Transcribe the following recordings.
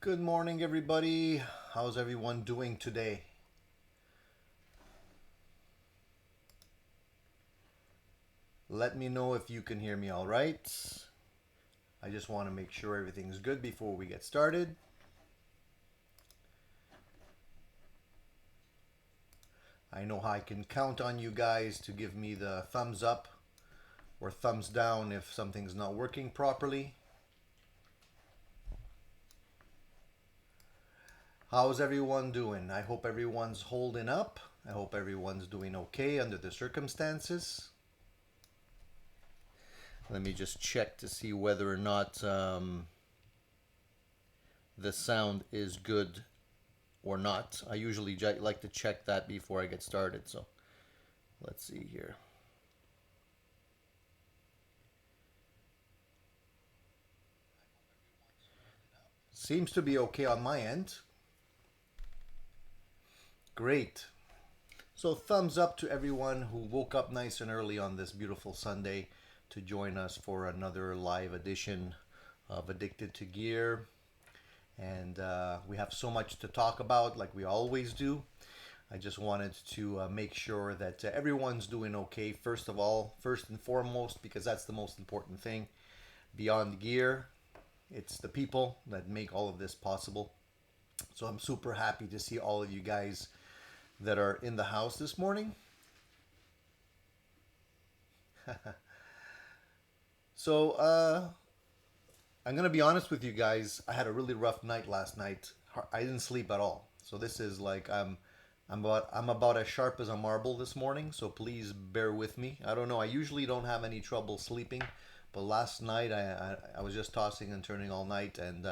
Good morning, everybody. How's everyone doing today? Let me know if you can hear me all right. I just want to make sure everything's good before we get started. I know I can count on you guys to give me the thumbs up or thumbs down if something's not working properly. How's everyone doing? I hope everyone's holding up. I hope everyone's doing okay under the circumstances. Let me just check to see whether or not the sound is good or not. I usually like to check that before I get started. So let's see here. Seems to be okay on my end. Great. So thumbs up to everyone who woke up nice and early on this beautiful Sunday to join us for another live edition of Addicted to Gear. And we have so much to talk about, like we always do. I just wanted to make sure that everyone's doing okay, first of all, first and foremost, because that's the most important thing. Beyond gear, it's the people that make all of this possible. So I'm super happy to see all of you guys that are in the house this morning. So I'm gonna be honest with you guys. I had a really rough night last night. I didn't sleep at all. So this is like I'm about as sharp as a marble this morning. So please bear with me. I don't know. I usually don't have any trouble sleeping, but last night I was just tossing and turning all night and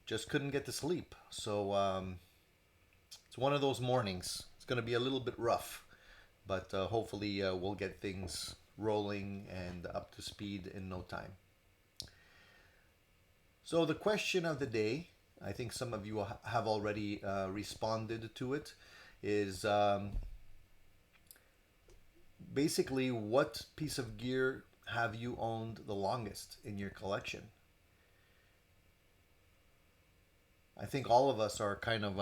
just couldn't get to sleep. So it's one of those mornings. It's gonna be a little bit rough, but hopefully we'll get things rolling and up to speed in no time. So the question of the day, I think some of you have already responded to it, is basically what piece of gear have you owned the longest in your collection? I think all of us are kind of,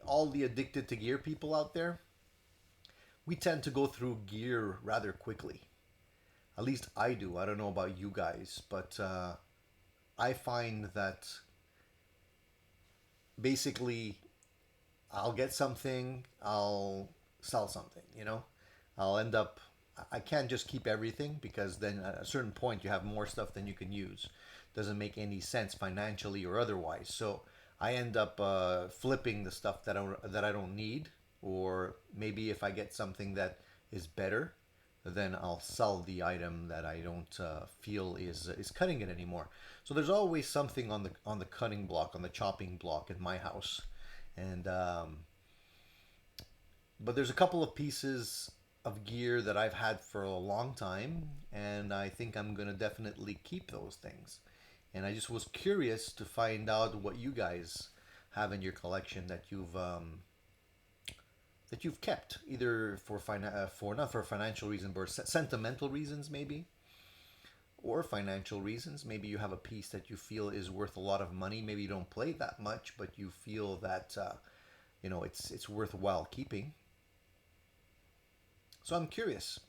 all the addicted to gear people out there, we tend to go through gear rather quickly. At least I do. I don't know about you guys, but I find that basically I'll get something, I'll sell something, I'll end up, I can't just keep everything because then at a certain point you have more stuff than you can use. Doesn't make any sense financially or otherwise. So I end up flipping the stuff that I don't need, or maybe if I get something that is better, then I'll sell the item that I don't feel is cutting it anymore. So there's always something on the cutting block, on the chopping block in my house, and but there's a couple of pieces of gear that I've had for a long time, and I think I'm gonna definitely keep those things. And I just was curious to find out what you guys have in your collection that you've kept, either for not for financial reasons, but sentimental reasons maybe, or financial reasons. Maybe you have a piece that you feel is worth a lot of money. Maybe you don't play that much, but you feel that it's worthwhile keeping. So I'm curious.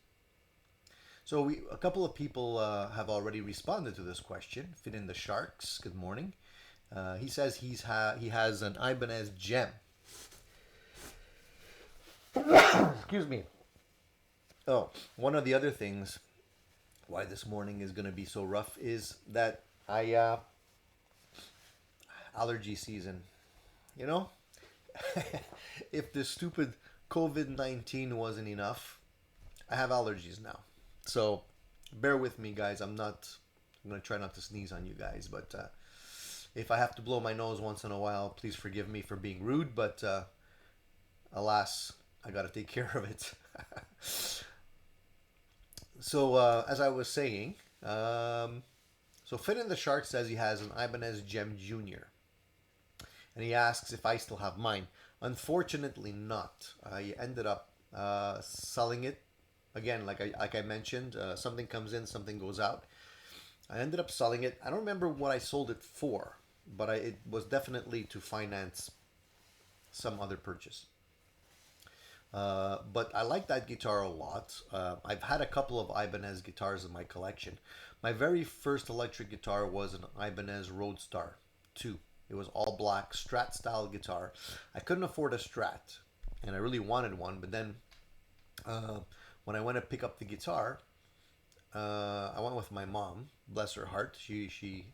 So a couple of people have already responded to this question. Fit in the Sharks. Good morning. He says he has an Ibanez Gem. Excuse me. Oh, one of the other things why this morning is going to be so rough is that I allergy season. You know, if the stupid COVID-19 wasn't enough, I have allergies now. So bear with me, guys. I'm going to try not to sneeze on you guys, but if I have to blow my nose once in a while, please forgive me for being rude. But alas, I got to take care of it. So as I was saying, so Finn in the Shark says he has an Ibanez Gem Jr. And he asks if I still have mine. Unfortunately, not. I ended up selling it again. Like I mentioned, something comes in, something goes out. I ended up selling it. I don't remember what I sold it for, but it was definitely to finance some other purchase. But I like that guitar a lot. I've had a couple of Ibanez guitars in my collection. My very first electric guitar was an Ibanez Roadstar 2. It was all black, Strat style guitar. I couldn't afford a Strat, and I really wanted one. But then uh, when I went to pick up the guitar, I went with my mom. Bless her heart. She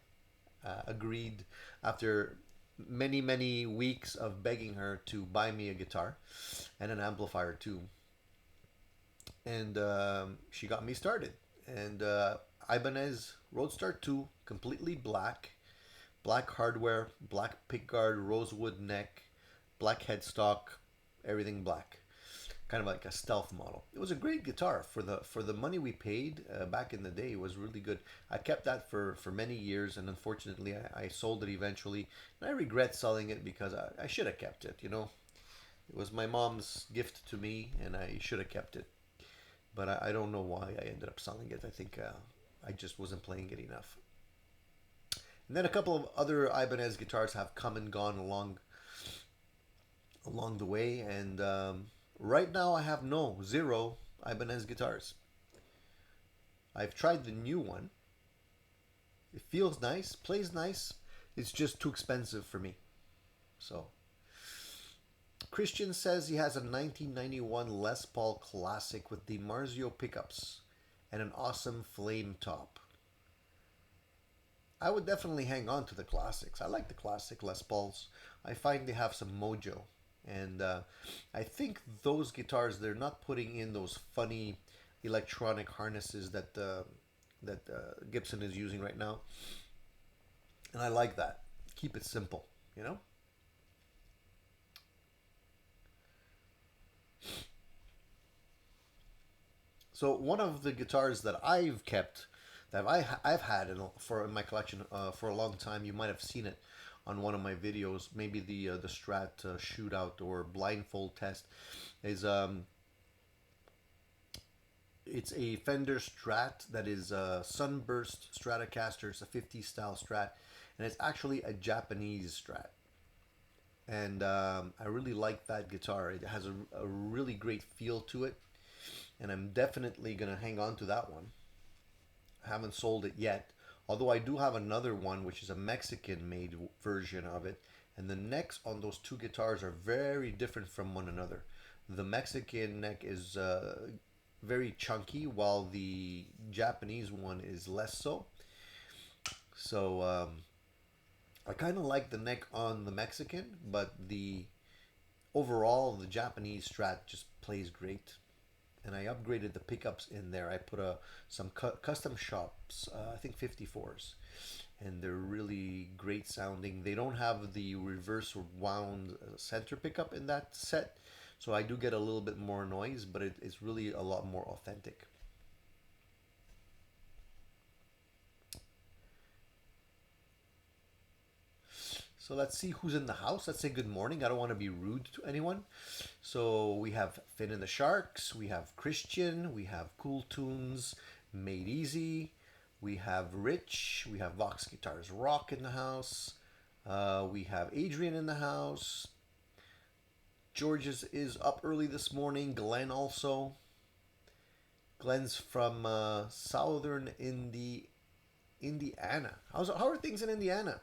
agreed after many weeks of begging her to buy me a guitar and an amplifier too, and she got me started. And Ibanez Roadstar 2, completely black, black hardware, black pickguard, rosewood neck, black headstock, everything black. Kind of like a stealth model. It was a great guitar for the money we paid back in the day. It was really good. I kept that for many years, and unfortunately, I sold it eventually. And I regret selling it because I should have kept it. You know, it was my mom's gift to me, and I should have kept it. But I don't know why I ended up selling it. I think I just wasn't playing it enough. And then a couple of other Ibanez guitars have come and gone along the way, and right now I have no zero Ibanez guitars. I've tried the new one. It feels nice, plays nice. It's just too expensive for me. So Christian says he has a 1991 Les Paul Classic with the Marzio pickups and an awesome flame top. I would definitely hang on to the classics. I like the classic Les Pauls. I find they have some mojo. And I think those guitars, they're not putting in those funny electronic harnesses that Gibson is using right now. And I like that. Keep it simple, you know? So one of the guitars that I've kept, I've had in my collection for a long time. You might have seen it on one of my videos, maybe the Strat shootout or blindfold test. Is It's a Fender Strat that is a Sunburst Stratocaster. It's a 50 style Strat, and it's actually a Japanese Strat. And I really like that guitar. It has a really great feel to it, and I'm definitely gonna hang on to that one. I haven't sold it yet, although I do have another one which is a Mexican made version of it, and the necks on those two guitars are very different from one another. The Mexican neck is very chunky, while the Japanese one is less so. So I kind of like the neck on the Mexican, but the overall the Japanese Strat just plays great. And I upgraded the pickups in there. I put some custom shops, I think 54s, and they're really great sounding. They don't have the reverse wound center pickup in that set, so I do get a little bit more noise, but it's really a lot more authentic. So let's see who's in the house. Let's say good morning. I don't want to be rude to anyone. So we have Finn and the Sharks. We have Christian. We have Cool Tunes Made Easy. We have Rich. We have Vox Guitars Rock in the house. We have Adrian in the house. George's is up early this morning. Glenn also. Glenn's from southern Indiana. How are things in Indiana?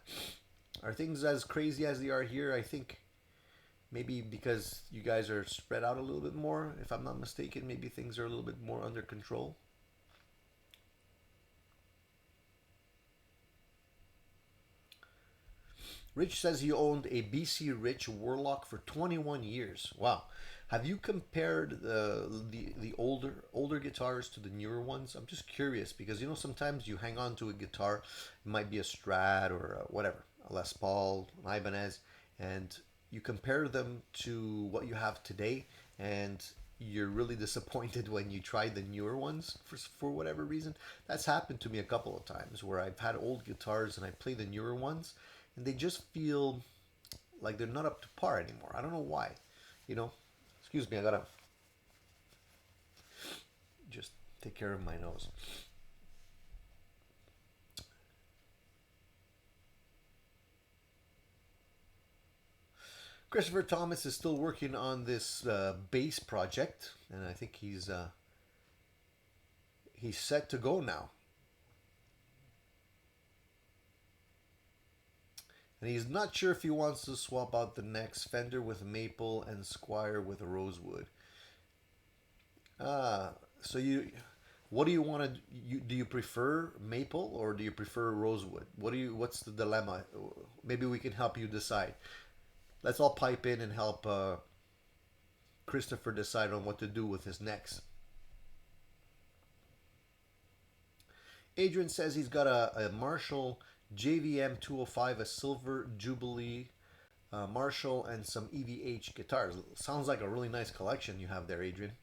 Are things as crazy as they are here? I think maybe because you guys are spread out a little bit more, if I'm not mistaken, maybe things are a little bit more under control. Rich says he owned a BC Rich Warlock for 21 years. Wow. Have you compared the older guitars to the newer ones? I'm just curious because sometimes you hang on to a guitar, it might be a Strat or whatever, a Les Paul, an Ibanez, and you compare them to what you have today, and you're really disappointed when you try the newer ones for whatever reason. That's happened to me a couple of times where I've had old guitars and I play the newer ones, and they just feel like they're not up to par anymore. I don't know why. You know, excuse me, I gotta just take care of my nose. Christopher Thomas is still working on this bass project, and I think he's set to go now. And he's not sure if he wants to swap out the next Fender with maple and Squire with rosewood. Ah, so what do you want to? Do you prefer maple or do you prefer rosewood? What's the dilemma? Maybe we can help you decide. Let's all pipe in and help Christopher decide on what to do with his next. Adrian says he's got a Marshall JVM 205, a Silver Jubilee Marshall, and some EVH guitars. Sounds like a really nice collection you have there, Adrian.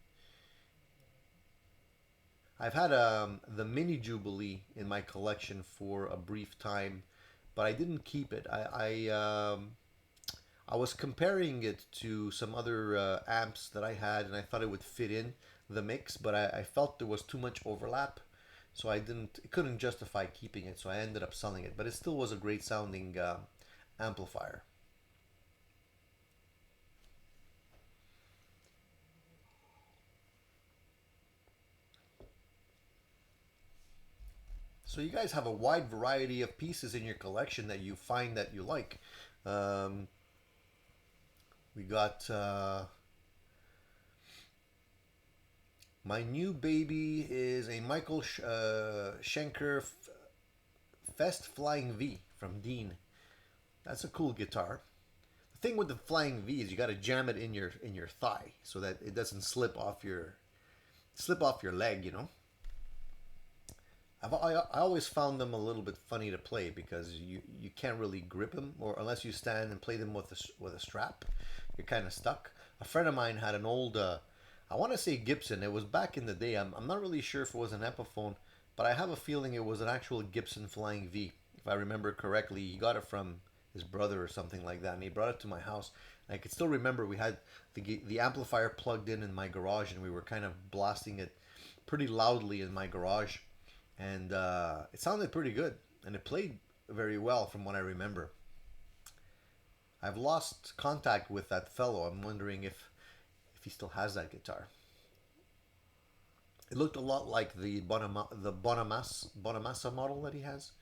I've had the Mini Jubilee in my collection for a brief time, but I didn't keep it. I was comparing it to some other amps that I had, and I thought it would fit in the mix, but I felt there was too much overlap, so I couldn't justify keeping it, so I ended up selling it. But it still was a great sounding amplifier. So you guys have a wide variety of pieces in your collection that you find that you like. Um, we got my new baby is a Michael Schenker Fest Flying V from Dean. That's a cool guitar. The thing with the Flying V is you got to jam it in your thigh so that it doesn't slip off your leg. You know. I always found them a little bit funny to play because you can't really grip them, or unless you stand and play them with a strap, you're kind of stuck. A friend of mine had an old, I want to say Gibson. It was back in the day. I'm not really sure if it was an Epiphone, but I have a feeling it was an actual Gibson Flying V. If I remember correctly, he got it from his brother or something like that, and he brought it to my house. And I could still remember we had the amplifier plugged in my garage, and we were kind of blasting it pretty loudly in my garage, and it sounded pretty good, and it played very well from what I remember. I've lost contact with that fellow. I'm wondering if he still has that guitar. It looked a lot like the Bonamassa model that he has.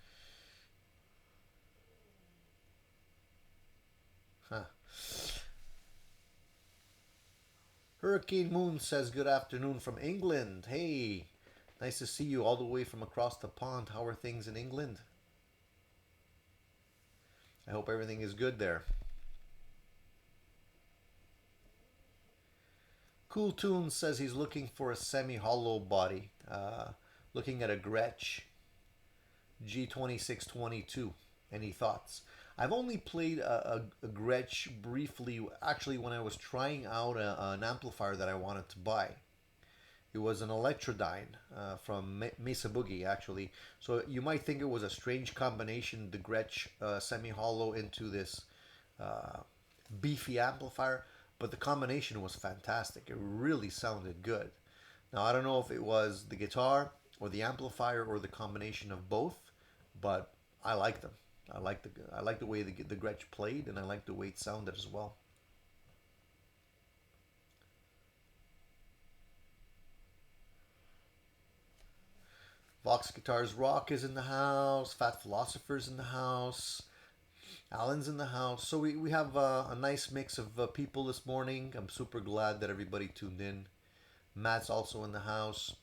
Huh. Hurricane Moon says good afternoon from England. Hey, nice to see you all the way from across the pond. How are things in England? I hope everything is good there. Cool Tunes says he's looking for a semi-hollow body. Looking at a Gretsch G2622. Any thoughts? I've only played a Gretsch briefly, actually, when I was trying out an amplifier that I wanted to buy. It was an Electrodyne from Mesa Boogie, actually. So you might think it was a strange combination, the Gretsch semi-hollow into this uh, beefy amplifier, but the combination was fantastic. It really sounded good. Now, I don't know if it was the guitar or the amplifier or the combination of both, but I like them. I like the way the Gretsch played, and I like the way it sounded as well. Vox Guitars Rock is in the house. Fat Philosopher's in the house. Alan's in the house. So we have a nice mix of people this morning. I'm super glad that everybody tuned in. Matt's also in the house.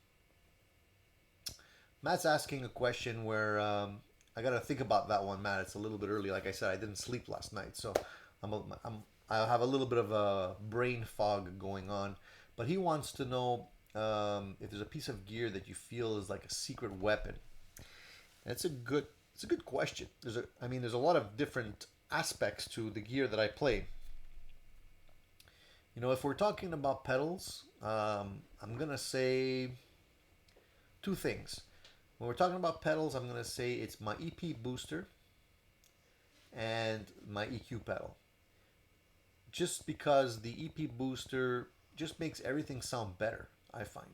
Matt's asking a question where I got to think about that one, Matt. It's a little bit early. Like I said, I didn't sleep last night. So I have a little bit of a brain fog going on. But he wants to know if there's a piece of gear that you feel is like a secret weapon. And it's a good question. There's a lot of different aspects to the gear that I play. You know, if we're talking about pedals, I'm gonna say two things. When we're talking about pedals, I'm gonna say it's my EP booster and my EQ pedal. Just because the EP booster just makes everything sound better, I find.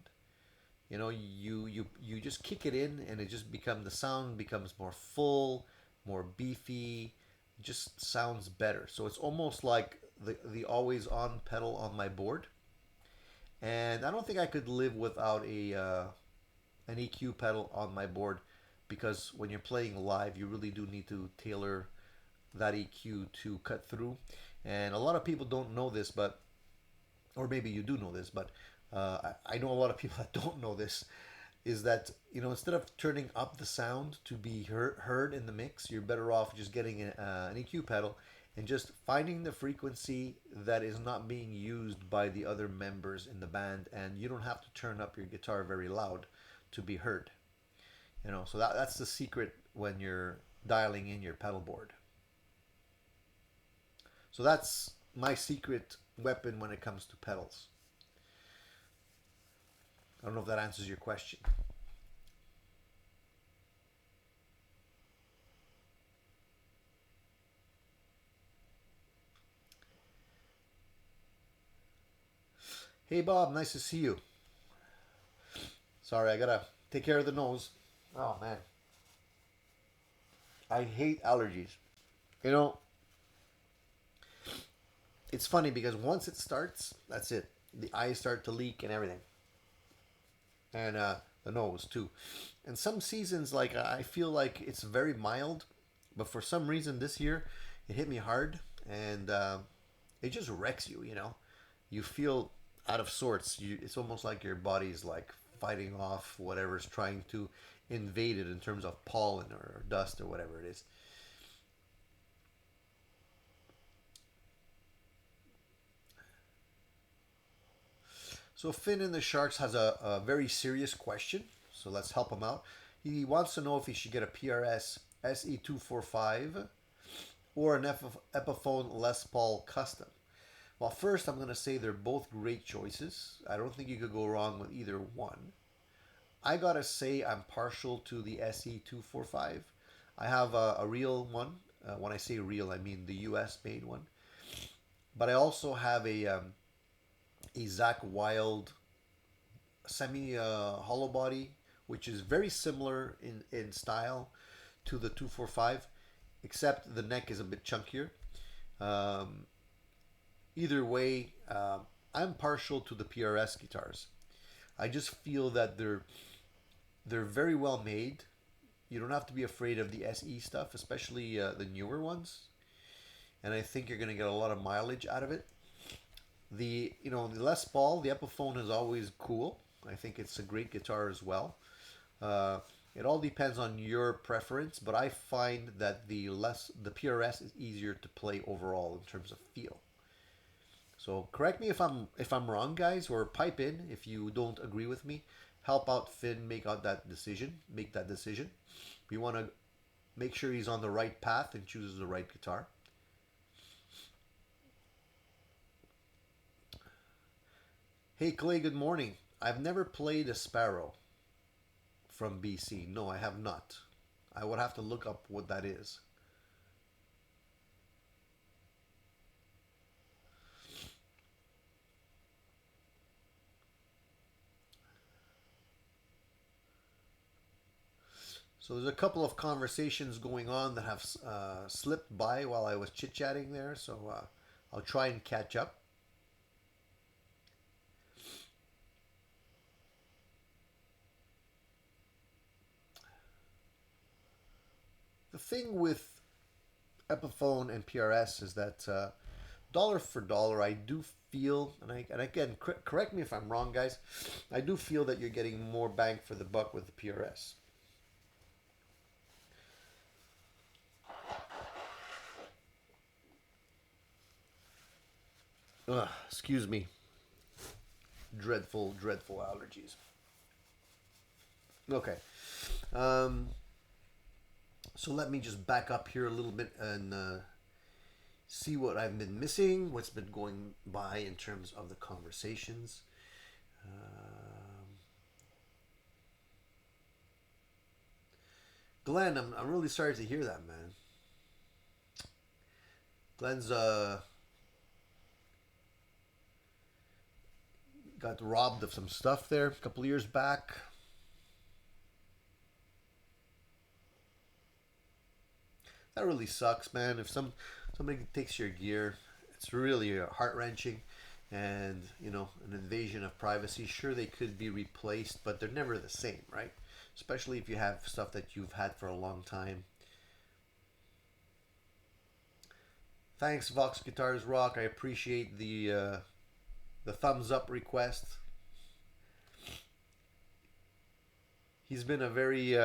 You know, you just kick it in and it just becomes the sound becomes more full, more beefy, just sounds better. So it's almost like the always on pedal on my board, and I don't think I could live without a an EQ pedal on my board, because when you're playing live, you really do need to tailor that EQ to cut through. And a lot of people don't know this, but or maybe you do know this, but I know a lot of people that don't know this, is that, instead of turning up the sound to be heard in the mix, you're better off just getting an EQ pedal and just finding the frequency that is not being used by the other members in the band, and you don't have to turn up your guitar very loud to be heard. So that's the secret when you're dialing in your pedal board. So that's my secret weapon when it comes to pedals. I don't know if that answers your question. Hey Bob, nice to see you. Sorry, I gotta take care of the nose. Oh man, I hate allergies. You know, it's funny because once it starts, that's it. The eyes start to leak and everything, and the nose too. And some seasons, like I feel like it's very mild, but for some reason this year, it hit me hard, and it just wrecks you. You feel out of sorts. It's almost like your body's like fighting off whatever's trying to invade it in terms of pollen or dust or whatever it is. So Finn in the Sharks has a very serious question. So let's help him out. He wants to know if he should get a PRS SE245 or an Epiphone Les Paul Custom. Well, first I'm going to say they're both great choices. I don't think you could go wrong with either one. I gotta say I'm partial to the SE245. I have a real one. When I say real, I mean the US made one. But I also have a Zach Wild semi hollow body, which is very similar in style to the 245, except the neck is a bit chunkier. Um, Either way, I'm partial to the PRS guitars. I just feel that they're very well made. You don't have to be afraid of the SE stuff, especially the newer ones. And I think you're going to get a lot of mileage out of it. The Les Paul, the Epiphone is always cool. I think it's a great guitar as well. Uh, it all depends on your preference, but I find that the PRS is easier to play overall in terms of feel. So correct me if I'm wrong, guys, or pipe in if you don't agree with me. Help out Finn make out that decision. Make that decision. We want to make sure he's on the right path and chooses the right guitar. Hey Clay, good morning. I've never played a Sparrow from BC. No, I have not. I would have to look up what that is. So there's a couple of conversations going on that have slipped by while I was chit chatting there. So I'll try and catch up. The thing with Epiphone and PRS is that dollar for dollar, I do feel, and again, correct me if I'm wrong, guys. I do feel that you're getting more bang for the buck with the PRS. Ugh, excuse me. Dreadful, dreadful allergies. Okay. Um, so let me just back up here a little bit and see what I've been missing, what's been going by in terms of the conversations. Glenn, I'm really sorry to hear that, man. Glenn's got robbed of some stuff there a couple of years back. That really sucks, man. If somebody takes your gear, it's it's really heart-wrenching, and an invasion of privacy. Sure, they could be replaced, but they're never the same, right? Especially if you have stuff that you've had for a long time. Thanks, Vox Guitars Rock. I appreciate the thumbs up request. He's been a very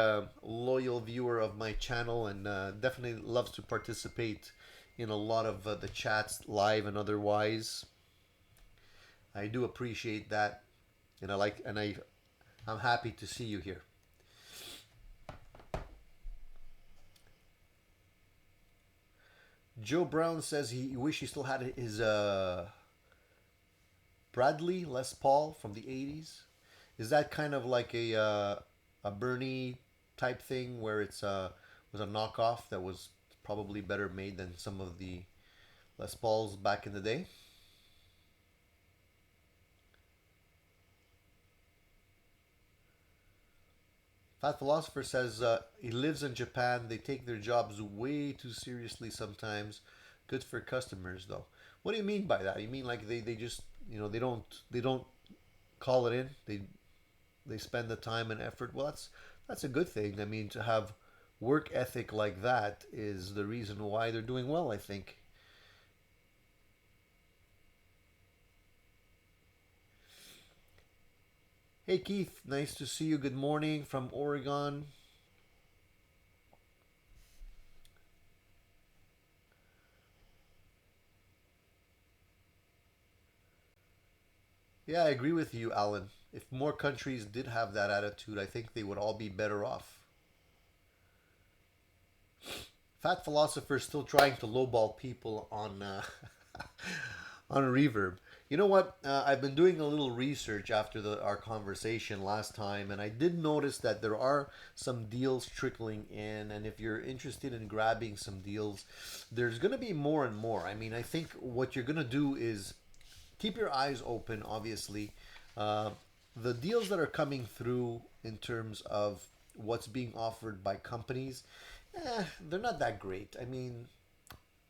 loyal viewer of my channel, and definitely loves to participate in a lot of the chats, live and otherwise. I do appreciate that, and I'm happy to see you here. Joe Brown says he wish he still had his Bradley Les Paul from the '80s. Is that kind of like a Bernie type thing where it's was a knockoff that was probably better made than some of the Les Pauls back in the day? Fat Philosopher says he lives in Japan. They take their jobs way too seriously sometimes. Good for customers though. What do you mean by that? You mean like they just they don't call it in. They spend the time and effort. Well, that's a good thing. I mean, to have work ethic like that is the reason why they're doing well, I think. Hey Keith, nice to see you. Good morning from Oregon. Yeah, I agree with you, Alan. If more countries did have that attitude, I think they would all be better off. Fat philosopher still trying to lowball people on on reverb. You know what? I've been doing a little research after our conversation last time, and I did notice that there are some deals trickling in. And if you're interested in grabbing some deals, there's going to be more and more. I mean, I think what you're going to do is keep your eyes open, obviously. Uh, the deals that are coming through in terms of what's being offered by companies, they're not that great. I mean,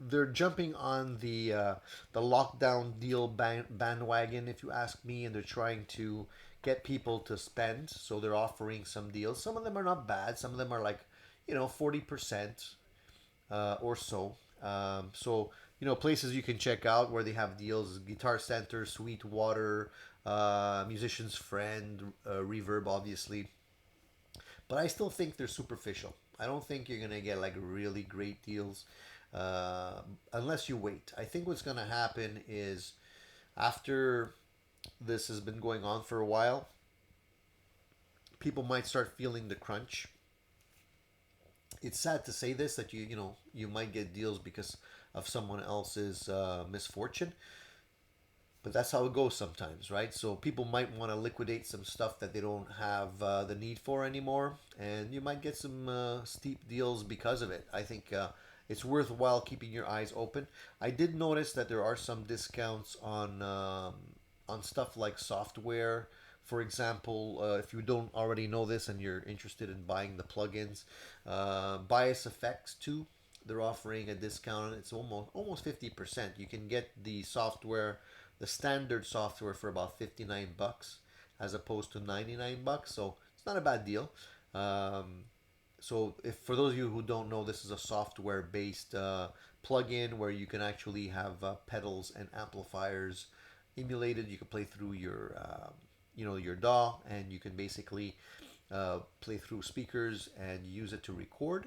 they're jumping on the lockdown deal bandwagon, if you ask me, and they're trying to get people to spend. So they're offering some deals. Some of them are not bad. Some of them are like, 40% or so. Places you can check out where they have deals: Guitar Center, Sweetwater, Musician's Friend, Reverb, obviously. But I still think they're superficial. I don't think you're gonna get like really great deals uh, unless you wait. I think what's gonna happen is after this has been going on for a while, people might start feeling the crunch. It's sad to say this, that you might get deals because of someone else's misfortune, but that's how it goes sometimes, right? So people might want to liquidate some stuff that they don't have the need for anymore, and you might get some steep deals because of it. I think it's worthwhile keeping your eyes open. I did notice that there are some discounts on stuff like software. For example, if you don't already know this and you're interested in buying the plugins, Bias Effects too, they're offering a discount. It's almost 50%. You can get the software, the standard software, for about $59 as opposed to $99. So it's not a bad deal. Um, so if for those of you who don't know, this is a software based plugin where you can actually have pedals and amplifiers emulated. You can play through your DAW, and you can basically play through speakers and use it to record.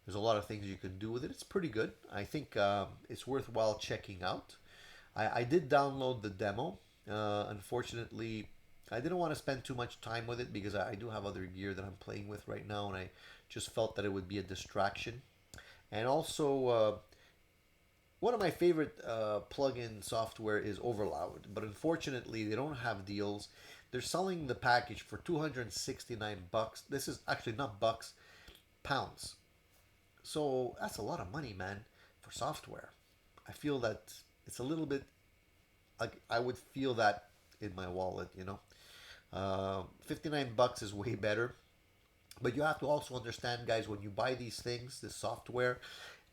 There's a lot of things you can do with it. It's pretty good. I think it's worthwhile checking out. I did download the demo. Unfortunately, I didn't want to spend too much time with it because I do have other gear that I'm playing with right now, and I just felt that it would be a distraction. And also, one of my favorite plug-in software is Overloud, but unfortunately, they don't have deals. They're selling the package for $269. This is actually not bucks, pounds. So that's a lot of money, man, for software. I feel that it's a little bit like I would feel that in my wallet. 59 bucks is way better. But you have to also understand, guys, when you buy these things, this software,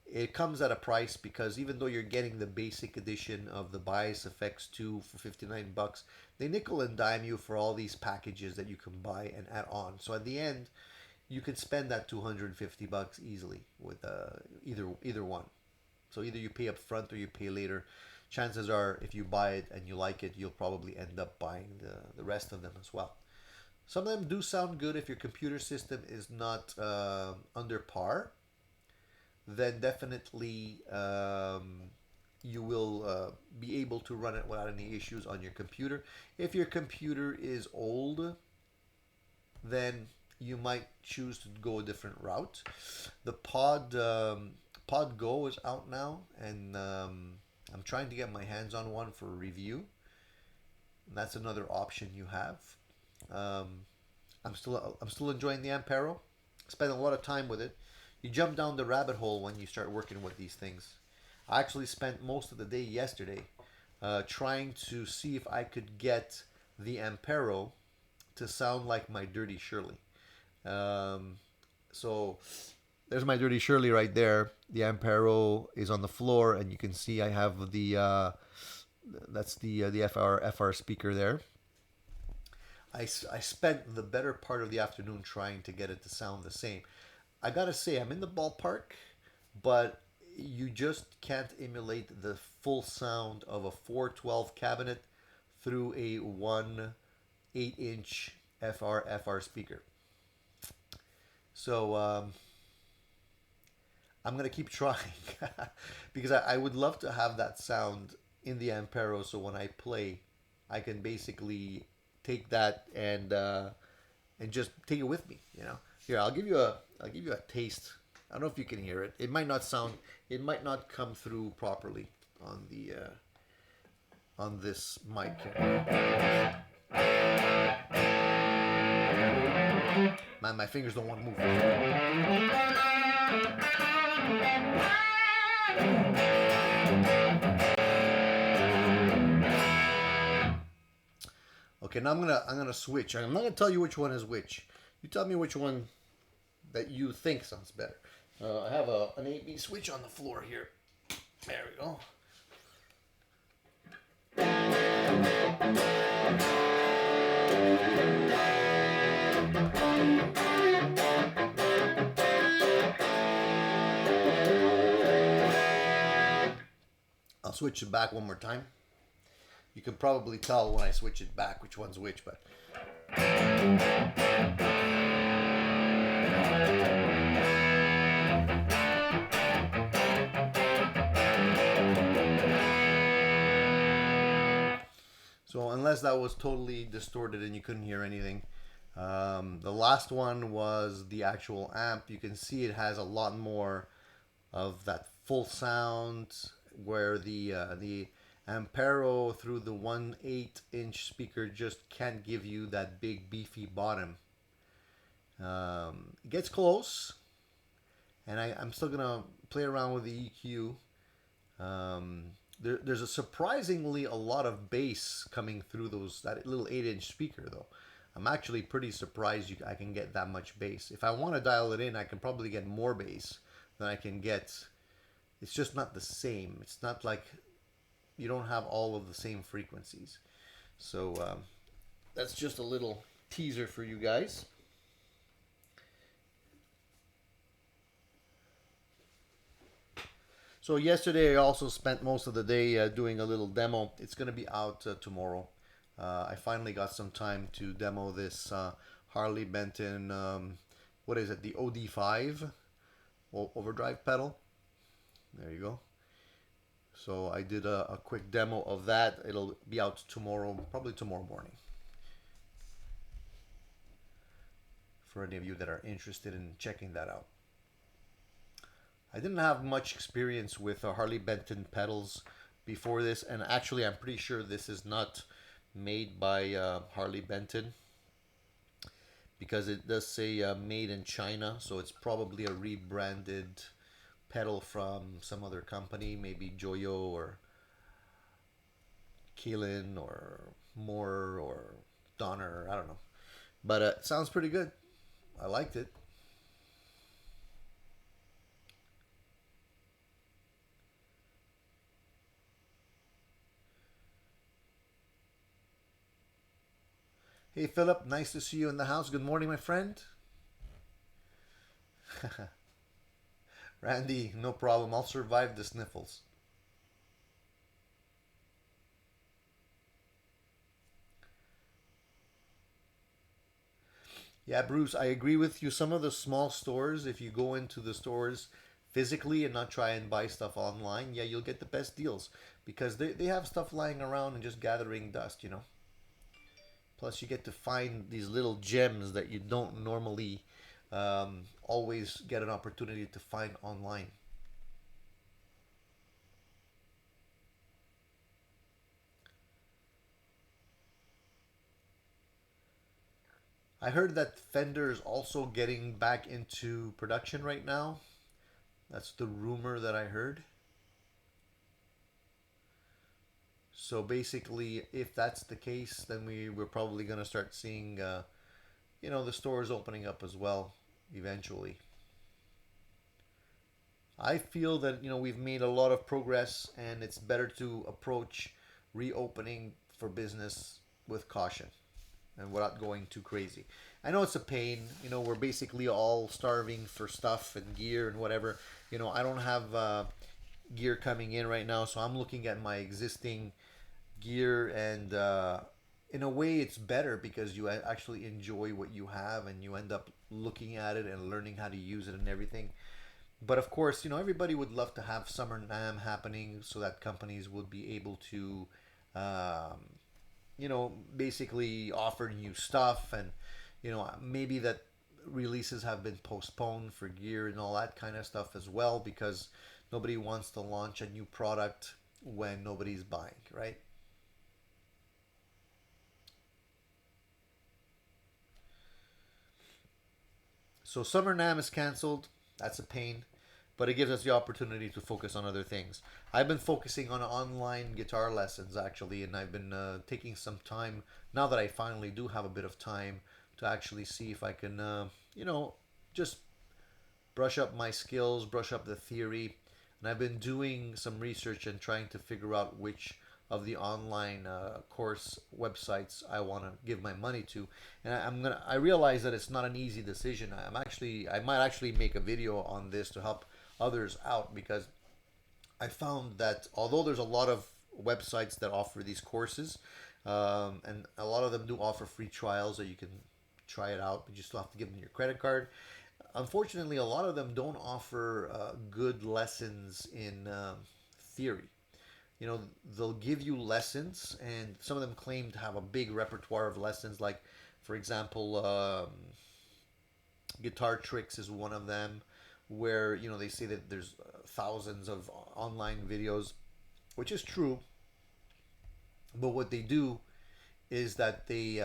It comes at a price because even though you're getting the basic edition of the Bias FX 2 for 59 bucks, they nickel and dime you for all these packages that you can buy and add on. So at the end, you could spend that 250 bucks easily with either one. So either you pay up front or you pay later. Chances are, if you buy it and you like it, you'll probably end up buying the rest of them as well. Some of them do sound good if your computer system is not under par. Then definitely you will be able to run it without any issues on your computer. If your computer is old, then you might choose to go a different route. The Pod Go is out now, and I'm trying to get my hands on one for review. And that's another option you have. Um, I'm still enjoying the Ampero. Spend a lot of time with it. You jump down the rabbit hole when you start working with these things. I actually spent most of the day yesterday trying to see if I could get the Ampero to sound like my Dirty Shirley. Um, so there's my Dirty Shirley right there. The Ampero is on the floor, and you can see I have the that's the FR speaker there. I spent the better part of the afternoon trying to get it to sound the same. I gotta say, I'm in the ballpark, but you just can't emulate the full sound of a 412 cabinet through a 1 8-inch FR speaker. So I'm gonna keep trying because I would love to have that sound in the Ampero. So when I play, I can basically take that and just take it with me. You know. Here, I'll give you a taste. I don't know if you can hear it. It might not sound. It might not come through properly on this mic. Man, my fingers don't want to move. Okay, now I'm gonna switch. I'm not gonna tell you which one is which. You tell me which one that you think sounds better. I have an AB switch on the floor here. There we go. I'll switch it back one more time. You can probably tell when I switch it back which one's which, but so unless that was totally distorted and you couldn't hear anything, the last one was the actual amp. You can see it has a lot more of that full sound, where the Ampero through the 1 8-inch speaker just can't give you that big beefy bottom. It gets close, and I'm still gonna play around with the EQ. There's a surprisingly a lot of bass coming through that little 8-inch speaker though. I'm actually pretty surprised I can get that much bass. If I want to dial it in, I can probably get more bass than I can get. It's just not the same. It's not like you don't have all of the same frequencies. So that's just a little teaser for you guys. So yesterday I also spent most of the day doing a little demo. It's going to be out tomorrow. I finally got some time to demo this Harley Benton, what is it, the OD5 overdrive pedal. There you go. So I did a quick demo of that. It'll be out tomorrow, probably tomorrow morning. For any of you that are interested in checking that out. I didn't have much experience with Harley Benton pedals before this, and actually I'm pretty sure this is not made by Harley Benton, because it does say made in China, so it's probably a rebranded pedal from some other company, maybe Joyo or Keelan or Moore or Donner, I don't know. But it sounds pretty good. I liked it. Hey Philip, nice to see you in the house. Good morning, my friend. Randy, no problem. I'll survive the sniffles. Yeah, Bruce, I agree with you. Some of the small stores, if you go into the stores physically and not try and buy stuff online, yeah, you'll get the best deals because they have stuff lying around and just gathering dust. Plus, you get to find these little gems that you don't normally always get an opportunity to find online. I heard that Fender is also getting back into production right now. That's the rumor that I heard. So basically, if that's the case, then we're probably going to start seeing, the stores opening up as well eventually. I feel that we've made a lot of progress, and it's better to approach reopening for business with caution and without going too crazy. I know it's a pain. We're basically all starving for stuff and gear and whatever. I don't have gear coming in right now, so I'm looking at my existing gear, and in a way it's better because you actually enjoy what you have and you end up looking at it and learning how to use it and everything. But of course, everybody would love to have Summer NAM happening so that companies would be able to um, basically offer new stuff, and maybe that releases have been postponed for gear and all that kind of stuff as well because nobody wants to launch a new product when nobody's buying, right? So Summer NAM is canceled. That's a pain, but it gives us the opportunity to focus on other things. I've been focusing on online guitar lessons actually, and I've been taking some time now that I finally do have a bit of time to actually see if I can, just brush up my skills, brush up the theory. And I've been doing some research and trying to figure out which of the online course websites I want to give my money to. And I realize that it's not an easy decision. I might actually make a video on this to help others out because I found that although there's a lot of websites that offer these courses, and a lot of them do offer free trials that you can try it out, but you still have to give them your credit card. Unfortunately, a lot of them don't offer good lessons in theory. They'll give you lessons, and some of them claim to have a big repertoire of lessons. Like, for example, guitar tricks is one of them, where they say that there's thousands of online videos, which is true. But what they do is that they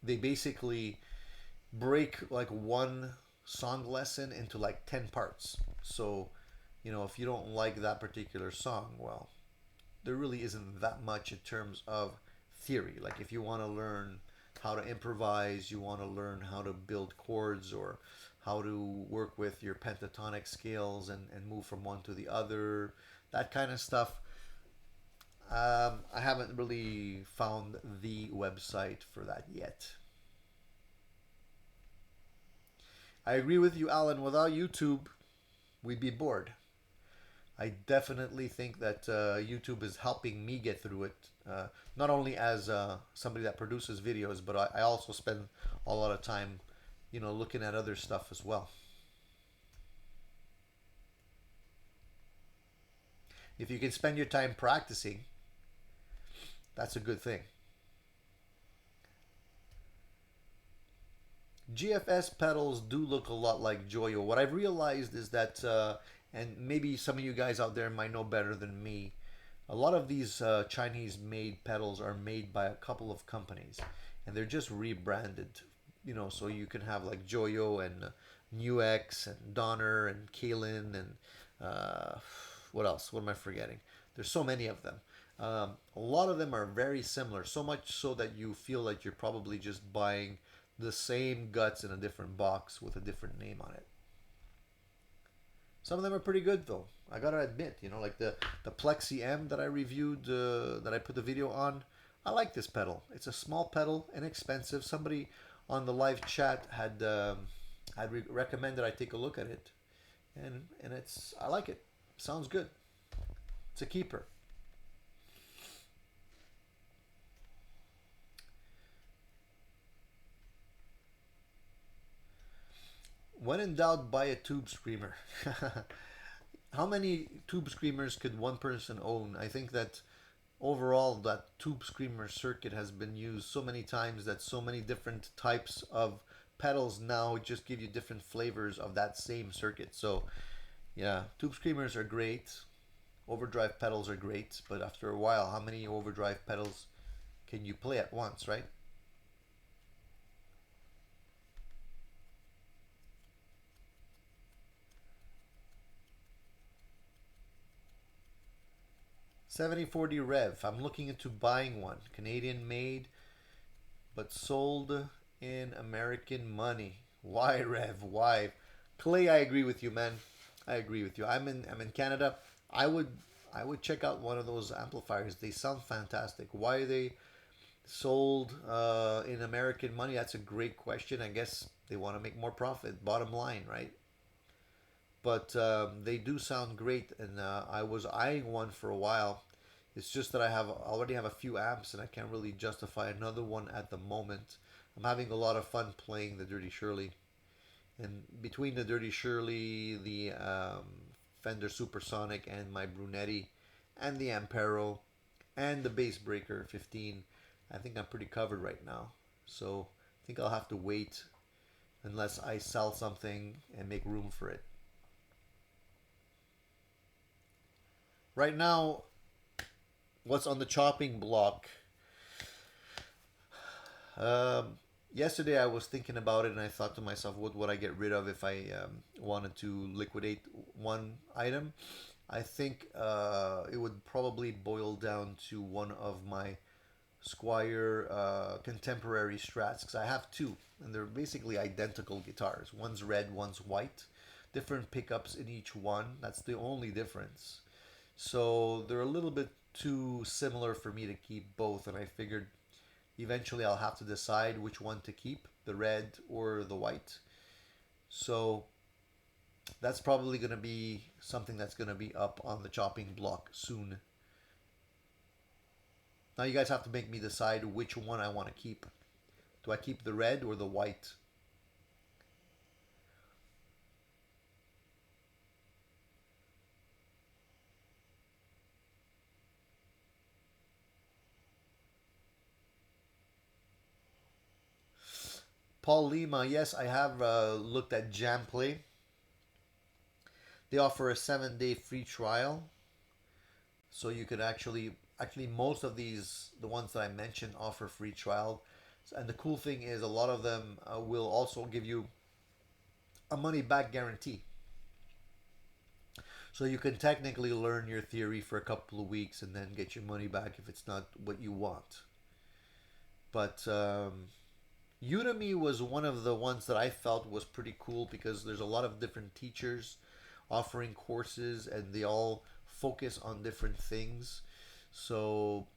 basically break like one song lesson into like 10 parts. So, if you don't like that particular song, well, there really isn't that much in terms of theory. Like if you want to learn how to improvise, you want to learn how to build chords or how to work with your pentatonic scales and move from one to the other, that kind of stuff. I haven't really found the website for that yet. I agree with you, Alan. Without YouTube, we'd be bored. I definitely think that YouTube is helping me get through it. Not only as somebody that produces videos, but I also spend a lot of time, looking at other stuff as well. If you can spend your time practicing, that's a good thing. GFS pedals do look a lot like Joyo. What I've realized is that, and maybe some of you guys out there might know better than me, a lot of these Chinese made pedals are made by a couple of companies and they're just rebranded. So you can have like Joyo and Nuex and Donner and Kalen and what else? What am I forgetting? There's so many of them. A lot of them are very similar, so much so that you feel like you're probably just buying the same guts in a different box with a different name on it. Some of them are pretty good though. I gotta admit, like the Plexi M that I reviewed, that I put the video on. I like this pedal. It's a small pedal, inexpensive. Somebody on the live chat had recommended I take a look at it, and it's I like it. Sounds good. It's a keeper. When in doubt, buy a tube screamer. How many tube screamers could one person own? I think that overall that tube screamer circuit has been used so many times that so many different types of pedals now just give you different flavors of that same circuit. So yeah, tube screamers are great. Overdrive pedals are great, but after a while, how many overdrive pedals can you play at once, right? 7040 Rev. I'm looking into buying one. Canadian made, but sold in American money. Why, Rev? Why? Clay, I agree with you, man. I agree with you. I'm in Canada. I would I would check out one of those amplifiers. They sound fantastic. Why are they sold in American money? That's a great question. I guess they want to make more profit. Bottom line, right? But they do sound great, and I was eyeing one for a while. It's just that already have a few amps, and I can't really justify another one at the moment. I'm having a lot of fun playing the Dirty Shirley, and between the Dirty Shirley, the Fender Supersonic, and my Brunetti, and the Ampero, and the Bass Breaker 15, I think I'm pretty covered right now. So I think I'll have to wait unless I sell something and make room for it. Right now, what's on the chopping block? Yesterday I was thinking about it and I thought to myself, what would I get rid of if I wanted to liquidate one item? I think it would probably boil down to one of my Squire contemporary Strats, because I have two and they're basically identical guitars. One's red, one's white. Different pickups in each one. That's the only difference. So they're a little bit too similar for me to keep both, and I figured eventually I'll have to decide which one to keep, the red or the white. So that's probably going to be something that's going to be up on the chopping block soon. Now you guys have to make me decide which one I want to keep. Do I keep the red or the white? Paul Lima, yes, I have looked at Jamplay. They offer a 7-day free trial, so you could actually most of these, the ones that I mentioned, offer free trial. And the cool thing is, a lot of them will also give you a money back guarantee. So you can technically learn your theory for a couple of weeks and then get your money back if it's not what you want. But Udemy was one of the ones that I felt was pretty cool because there's a lot of different teachers offering courses and they all focus on different things. So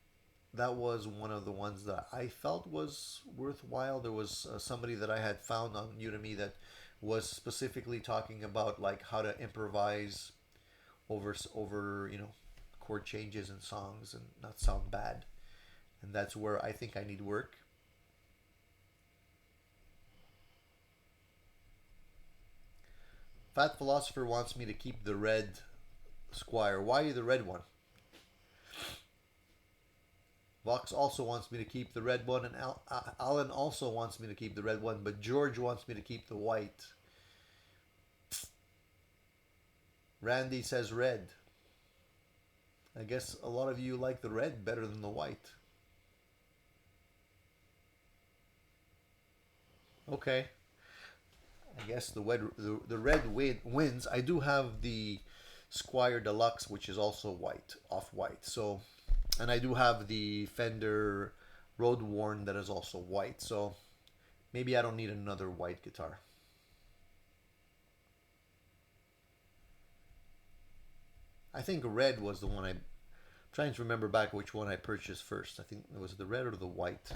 that was one of the ones that I felt was worthwhile. There was somebody that I had found on Udemy that was specifically talking about like how to improvise over chord changes and songs and not sound bad. And that's where I think I need work. Fat Philosopher wants me to keep the red Squire. Why the red one? Vox also wants me to keep the red one, and Alan also wants me to keep the red one, but George wants me to keep the white. Randy says red. I guess a lot of you like the red better than the white. Okay. I guess the red wins. I do have the Squire Deluxe, which is also white, off white. So, and I do have the Fender Road Worn that is also white. So maybe I don't need another white guitar. I think red was the one I Trying to remember back which one I purchased first. I think it was the red or the white.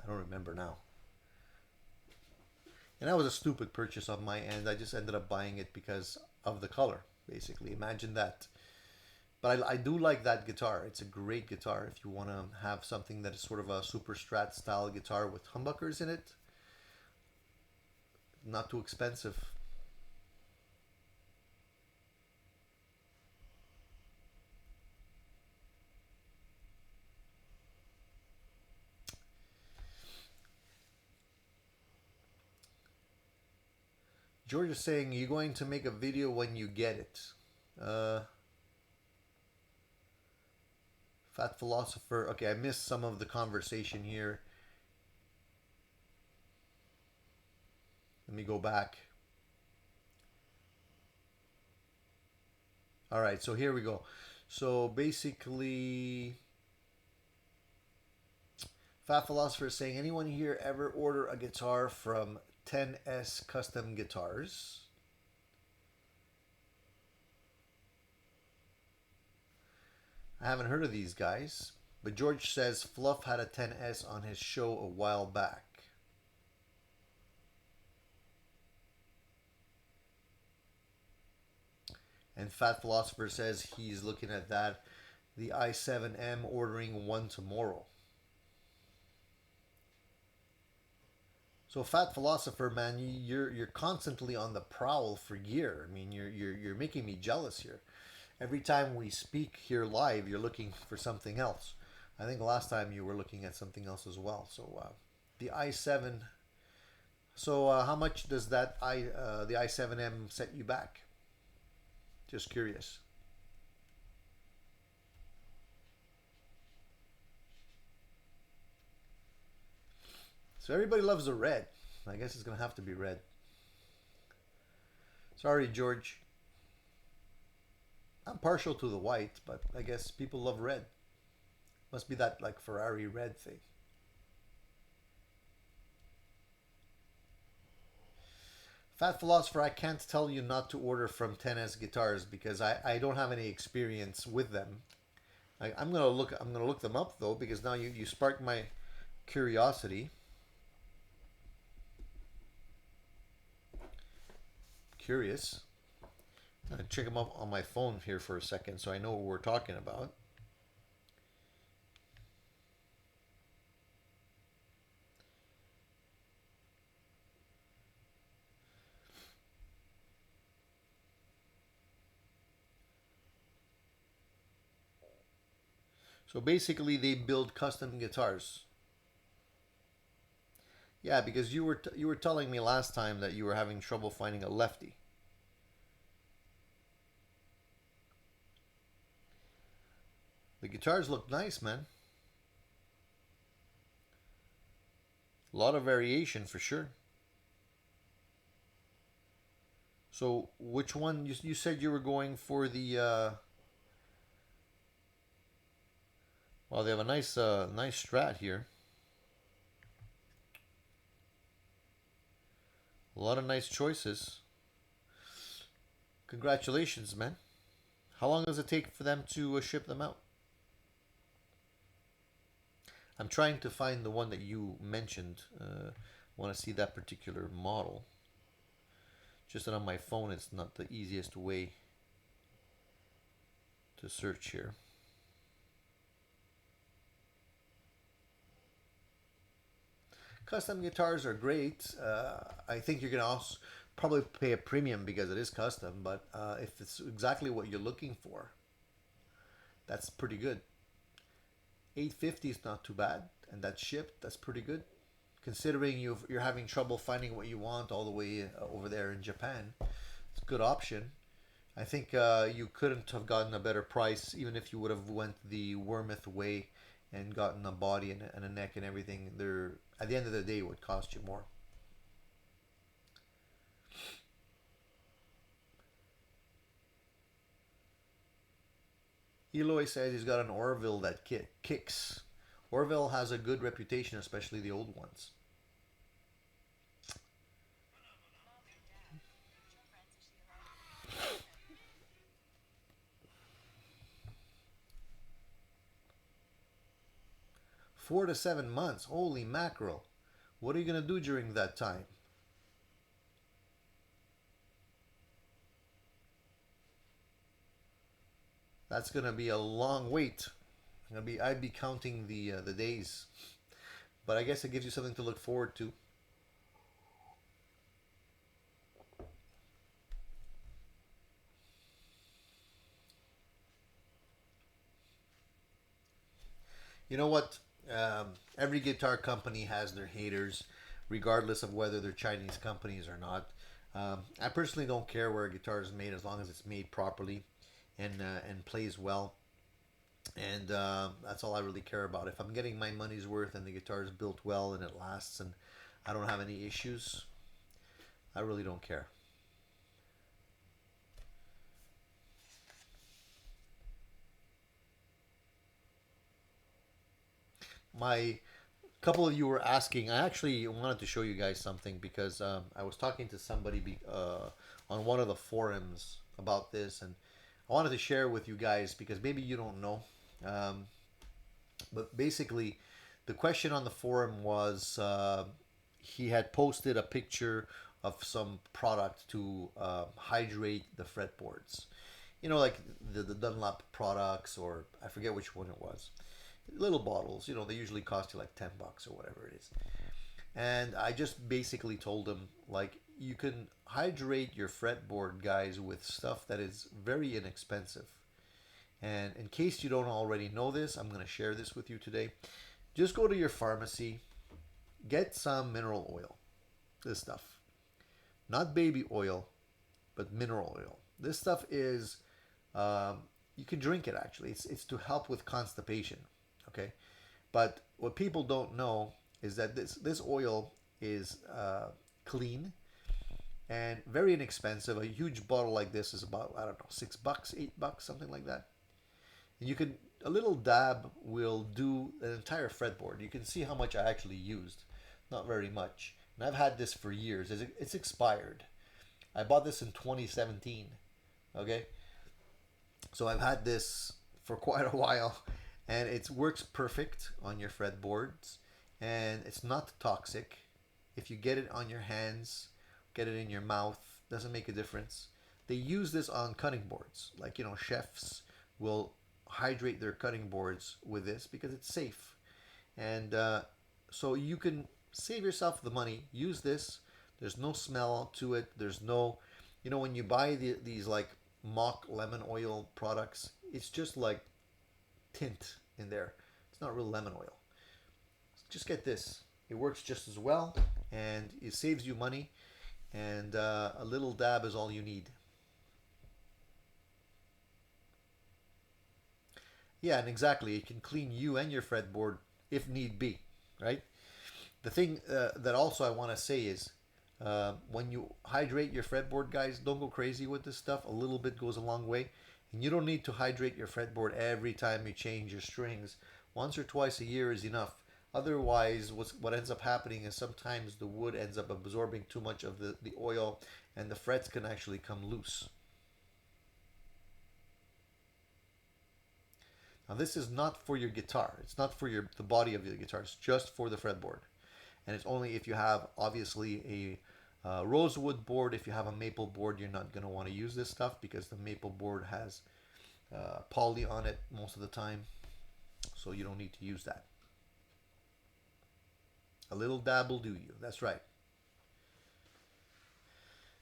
I don't remember now. And that was a stupid purchase on my end. I just ended up buying it because of the color, basically. Imagine that. But I do like that guitar. It's a great guitar if you want to have something that is sort of a super strat style guitar with humbuckers in it. Not too expensive. George is saying, you're going to make a video when you get it. Fat Philosopher. Okay, I missed some of the conversation here. Let me go back. All right, so here we go. So basically, Fat Philosopher is saying, anyone here ever order a guitar from 10S Custom Guitars? I haven't heard of these guys, but George says Fluff had a 10S on his show a while back. And Fat Philosopher says he's looking at that, the i7M, ordering one tomorrow. So Fat Philosopher, man, you're constantly on the prowl for gear. I mean, you're making me jealous here. Every time we speak here live, you're looking for something else. I think last time you were looking at something else as well. So the i7. So how much does that the i7M set you back? Just curious. So everybody loves the red. I guess it's gonna have to be red. Sorry, George. I'm partial to the white, but I guess people love red. Must be that like Ferrari red thing. Fat Philosopher, I can't tell you not to order from 10S Guitars because I don't have any experience with them. I'm gonna look them up though because now you sparked my curiosity. Curious. I'm gonna check them up on my phone here for a second so I know what we're talking about. So basically, they build custom guitars. Yeah, because you were telling me last time that you were having trouble finding a lefty. The guitars look nice, man. A lot of variation for sure. So, which one you said you were going for the? Well, they have a nice Strat here. A lot of nice choices. Congratulations, man. How long does it take for them to ship them out? I'm trying to find the one that you mentioned. I want to see that particular model. Just that on my phone, it's not the easiest way to search here. Custom guitars are great. I think you're gonna also probably pay a premium because it is custom, but if it's exactly what you're looking for, that's pretty good. 850 is not too bad, and that's shipped. That's pretty good, considering you're having trouble finding what you want all the way over there in Japan. It's a good option. I think you couldn't have gotten a better price even if you would have went the Wormouth way and gotten a body and a neck and everything. They're at the end of the day it would cost you more. Eloy says he's got an Orville that kicks. Orville has a good reputation, especially the old ones. 4 to 7 months. Holy mackerel. What are you going to do during that time? That's going to be a long wait. I'd be counting the days. But I guess it gives you something to look forward to. You know what? Every guitar company has their haters, regardless of whether they're Chinese companies or not. I personally don't care where a guitar is made as long as it's made properly and plays well. And that's all I really care about. If I'm getting my money's worth and the guitar is built well and it lasts and I don't have any issues, I really don't care. My couple of you were asking. I actually wanted to show you guys something because I was talking to somebody on one of the forums about this, and I wanted to share with you guys because maybe you don't know. Um, but basically, the question on the forum was he had posted a picture of some product to hydrate the fretboards. You know, like the Dunlop products, or I forget which one it was. Little bottles, they usually cost you like $10 or whatever it is. And I just basically told him, like, you can hydrate your fretboard, guys, with stuff that is very inexpensive. And in case you don't already know this, I'm going to share this with you today. Just go to your pharmacy, get some mineral oil. This stuff. Not baby oil, but mineral oil. This stuff is, you can drink it actually. It's to help with constipation. Okay. But what people don't know is that this oil is clean and very inexpensive. A huge bottle like this is about, I don't know, $6, $8, something like that. And you can, a little dab will do an entire fretboard. You can see how much I actually used. Not very much. And I've had this for years. It's expired. I bought this in 2017. Okay. So I've had this for quite a while, and it works perfect on your fretboards, and it's not toxic. If you get it on your hands, get it in your mouth, doesn't make a difference. They use this on cutting boards. Like, chefs will hydrate their cutting boards with this because it's safe. And so you can save yourself the money. Use this. There's no smell to it. There's no, when you buy these like mock lemon oil products, it's just like tint in there. It's not real lemon oil. Just get this. It works just as well, and it saves you money, and a little dab is all you need. Yeah, and exactly. It can clean you and your fretboard if need be, right? The thing that also I want to say is when you hydrate your fretboard, guys, don't go crazy with this stuff. A little bit goes a long way. And you don't need to hydrate your fretboard every time you change your strings. Once or twice a year is enough. Otherwise, what ends up happening is sometimes the wood ends up absorbing too much of the oil, and the frets can actually come loose. Now, this is not for your guitar. It's not for the body of the guitar. It's just for the fretboard. And it's only if you have, obviously, a rosewood board. If you have a maple board, you're not going to want to use this stuff because the maple board has poly on it most of the time. So you don't need to use that. A little dab will do you. That's right.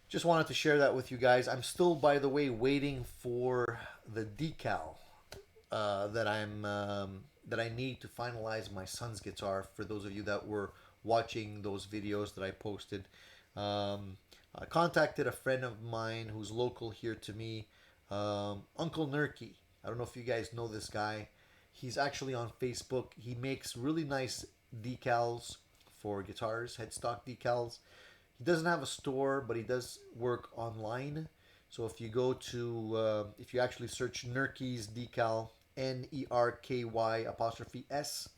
Just wanted to share that with you guys. I'm still, by the way, waiting for the decal that I need to finalize my son's guitar. For those of you that were watching those videos that I posted, I contacted a friend of mine who's local here to me, Uncle Nerky. I don't know if you guys know this guy. He's actually on Facebook. He makes really nice decals for guitars, headstock decals. He doesn't have a store, but he does work online. So if you go to, if you actually search Nerky's decal, Nerky apostrophe S,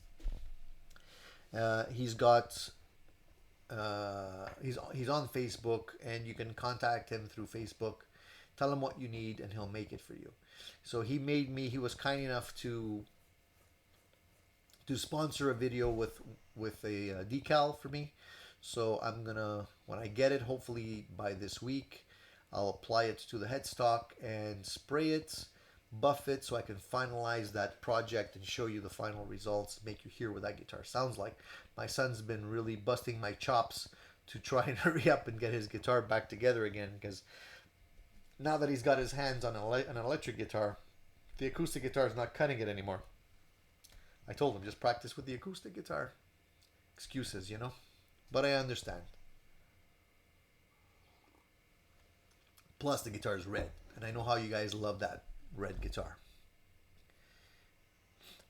he's got, he's on Facebook, and you can contact him through Facebook. Tell him what you need, and he'll make it for you. So he was kind enough to sponsor a video with a decal for me. So I'm gonna, when I get it, hopefully by this week, I'll apply it to the headstock and spray it, buff it, so I can finalize that project and show you the final results, make you hear what that guitar sounds like. My son's been really busting my chops to try and hurry up and get his guitar back together again, because now that he's got his hands on an electric guitar, the acoustic guitar is not cutting it anymore. I told him, just practice with the acoustic guitar. Excuses, you know? But I understand. Plus, the guitar is red, and I know how you guys love that red guitar.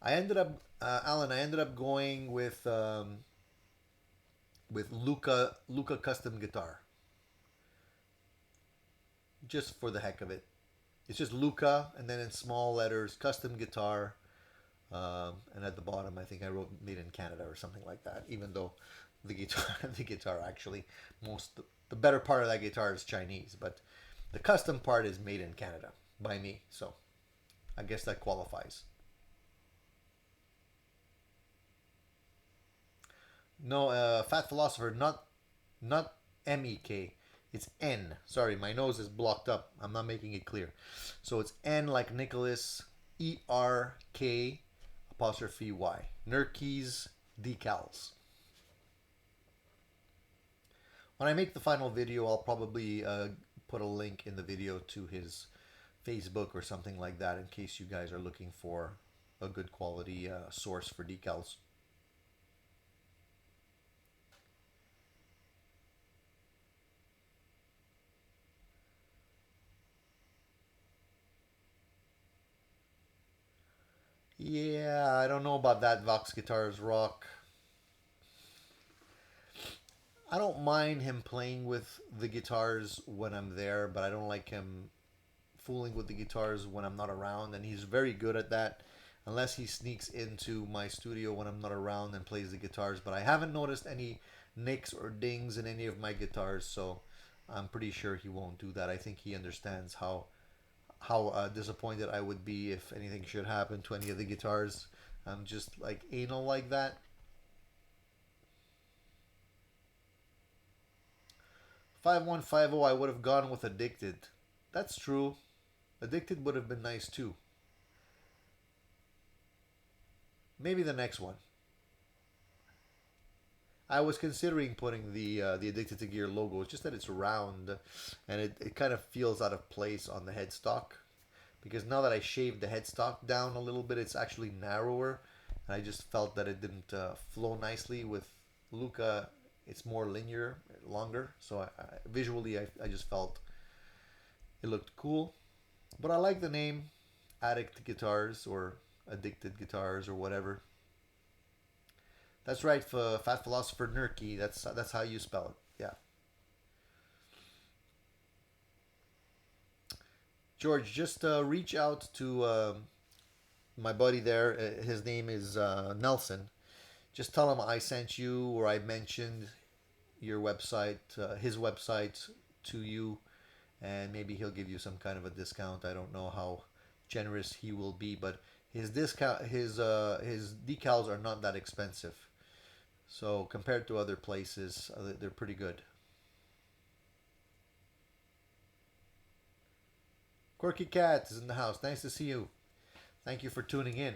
I ended up, Alan. I ended up going with Luca custom guitar, just for the heck of it. It's just Luca, and then in small letters, custom guitar, and at the bottom, I think I wrote "Made in Canada" or something like that. Even though the guitar, the guitar actually, the better part of that guitar is Chinese, but the custom part is made in Canada by me. So I guess that qualifies. No, Fat Philosopher, not MEK. It's N. Sorry, my nose is blocked up. I'm not making it clear. So it's N like Nicholas, ERK apostrophe Y. Nurkies decals. When I make the final video, I'll probably put a link in the video to his Facebook or something like that, in case you guys are looking for a good quality source for decals. Yeah, I don't know about that. Vox Guitars Rock. I don't mind him playing with the guitars when I'm there, but I don't like him fooling with the guitars when I'm not around, and he's very good at that, unless he sneaks into my studio when I'm not around and plays the guitars. But I haven't noticed any nicks or dings in any of my guitars, so I'm pretty sure he won't do that. I think he understands how disappointed I would be if anything should happen to any of the guitars. I'm just like anal like that. 5150, I would have gone with Addicted. That's true. Addicted would have been nice too. Maybe the next one. I was considering putting the Addicted to Gear logo. It's just that it's round, and it kind of feels out of place on the headstock. Because now that I shaved the headstock down a little bit, it's actually narrower. And I just felt that it didn't flow nicely with Luca. It's more linear, longer. So visually, I just felt it looked cool. But I like the name Addict Guitars or Addicted Guitars or whatever. That's right, for Fat Philosopher Nurky. That's how you spell it. Yeah. George, just reach out to my buddy there. His name is Nelson. Just tell him I sent you, or I mentioned your website, his website to you, and maybe he'll give you some kind of a discount. I don't know how generous he will be, but his decals are not that expensive. So compared to other places, they're pretty good. Quirky Cat is in the house. Nice to see you. Thank you for tuning in.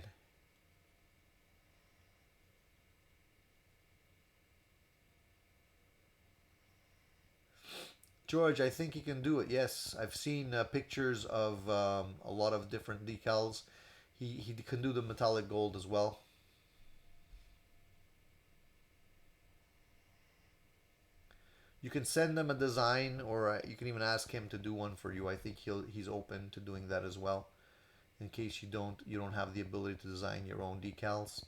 George, I think he can do it. Yes, I've seen pictures of a lot of different decals. He can do the metallic gold as well. You can send him a design, or you can even ask him to do one for you. I think he's open to doing that as well. In case you don't have the ability to design your own decals.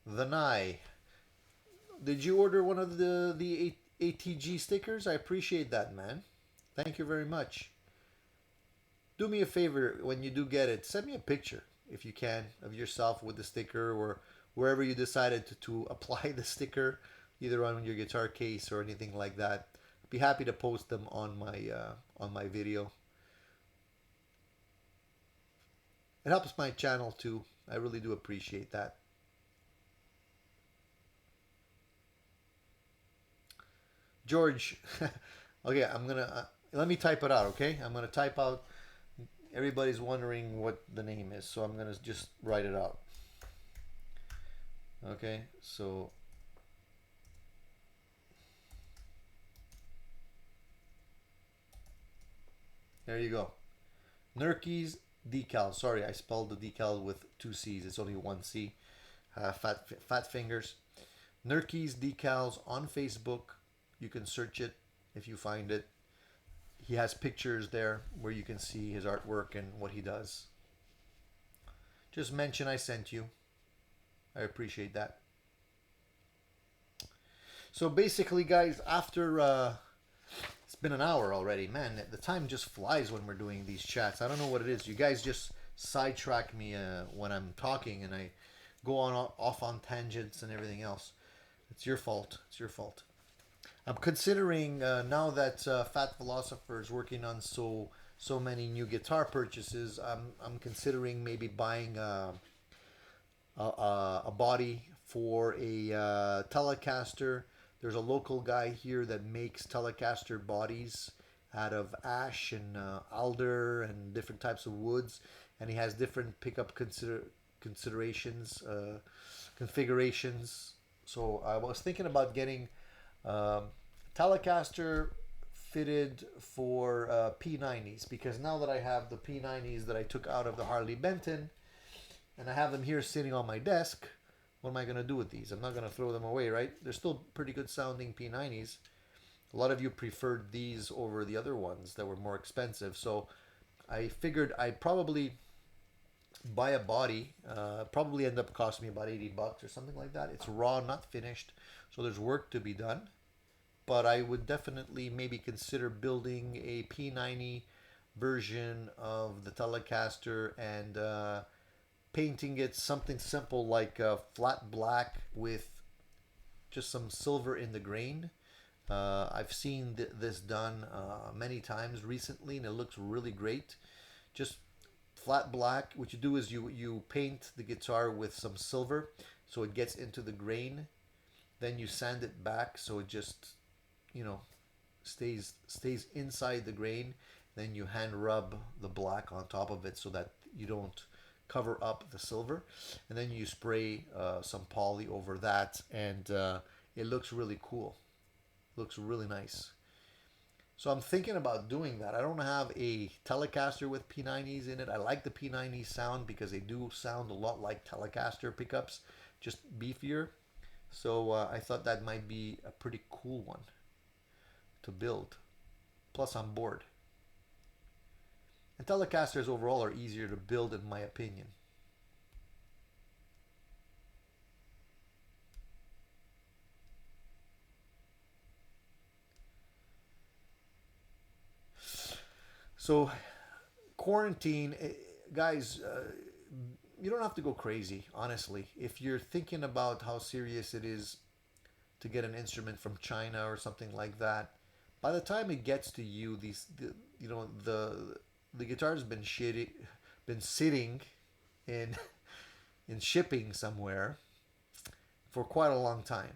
The Nye. Did you order one of the ATG stickers? I appreciate that, man. Thank you very much. Do me a favor when you do get it. Send me a picture if you can of yourself with the sticker, or wherever you decided to apply the sticker, either on your guitar case or anything like that. I'd be happy to post them on my video. It helps my channel too. I really do appreciate that. George, okay, let me type it out, okay? I'm gonna type out, everybody's wondering what the name is, so I'm gonna just write it out. Okay, so there you go. Nurki's decal. Sorry, I spelled the decal with two C's. It's only one C. Fat fingers. Nurki's decals on Facebook. You can search it if you find it. He has pictures there where you can see his artwork and what he does. Just mention I sent you. I appreciate that. So basically, guys, after it's been an hour already. Man, the time just flies when we're doing these chats. I don't know what it is. You guys just sidetrack me when I'm talking, and I go on off on tangents and everything else. It's your fault. It's your fault. I'm considering now that Fat Philosopher is working on so many new guitar purchases. I'm considering maybe buying a body for a Telecaster. There's a local guy here that makes Telecaster bodies out of ash and alder and different types of woods, and he has different pickup considerations, configurations. So I was thinking about getting Telecaster fitted for P90s, because now that I have the P90s that I took out of the Harley Benton and I have them here sitting on my desk, what am I going to do with these? I'm not going to throw them away, right? They're still pretty good sounding P90s. A lot of you preferred these over the other ones that were more expensive. So I figured I'd probably buy a body. Probably end up costing me about $80 or something like that. It's raw, not finished. So there's work to be done. But I would definitely maybe consider building a P90 version of the Telecaster and painting it something simple like flat black with just some silver in the grain. I've seen this done many times recently, and it looks really great. Just flat black. What you do is you paint the guitar with some silver so it gets into the grain. Then you sand it back so it just, you know, stays inside the grain. Then you hand rub the black on top of it so that you don't cover up the silver, and then you spray some poly over that, and it looks really cool. Looks really nice. So I'm thinking about doing that. I don't have a Telecaster with P90s in it. I like the P90 sound because they do sound a lot like Telecaster pickups, just beefier. So I thought that might be a pretty cool one to build. Plus I'm bored. And Telecasters overall are easier to build in my opinion. So quarantine, guys, you don't have to go crazy, honestly. If you're thinking about how serious it is to get an instrument from China or something like that, by the time it gets to you, the guitar's been sitting in in shipping somewhere for quite a long time,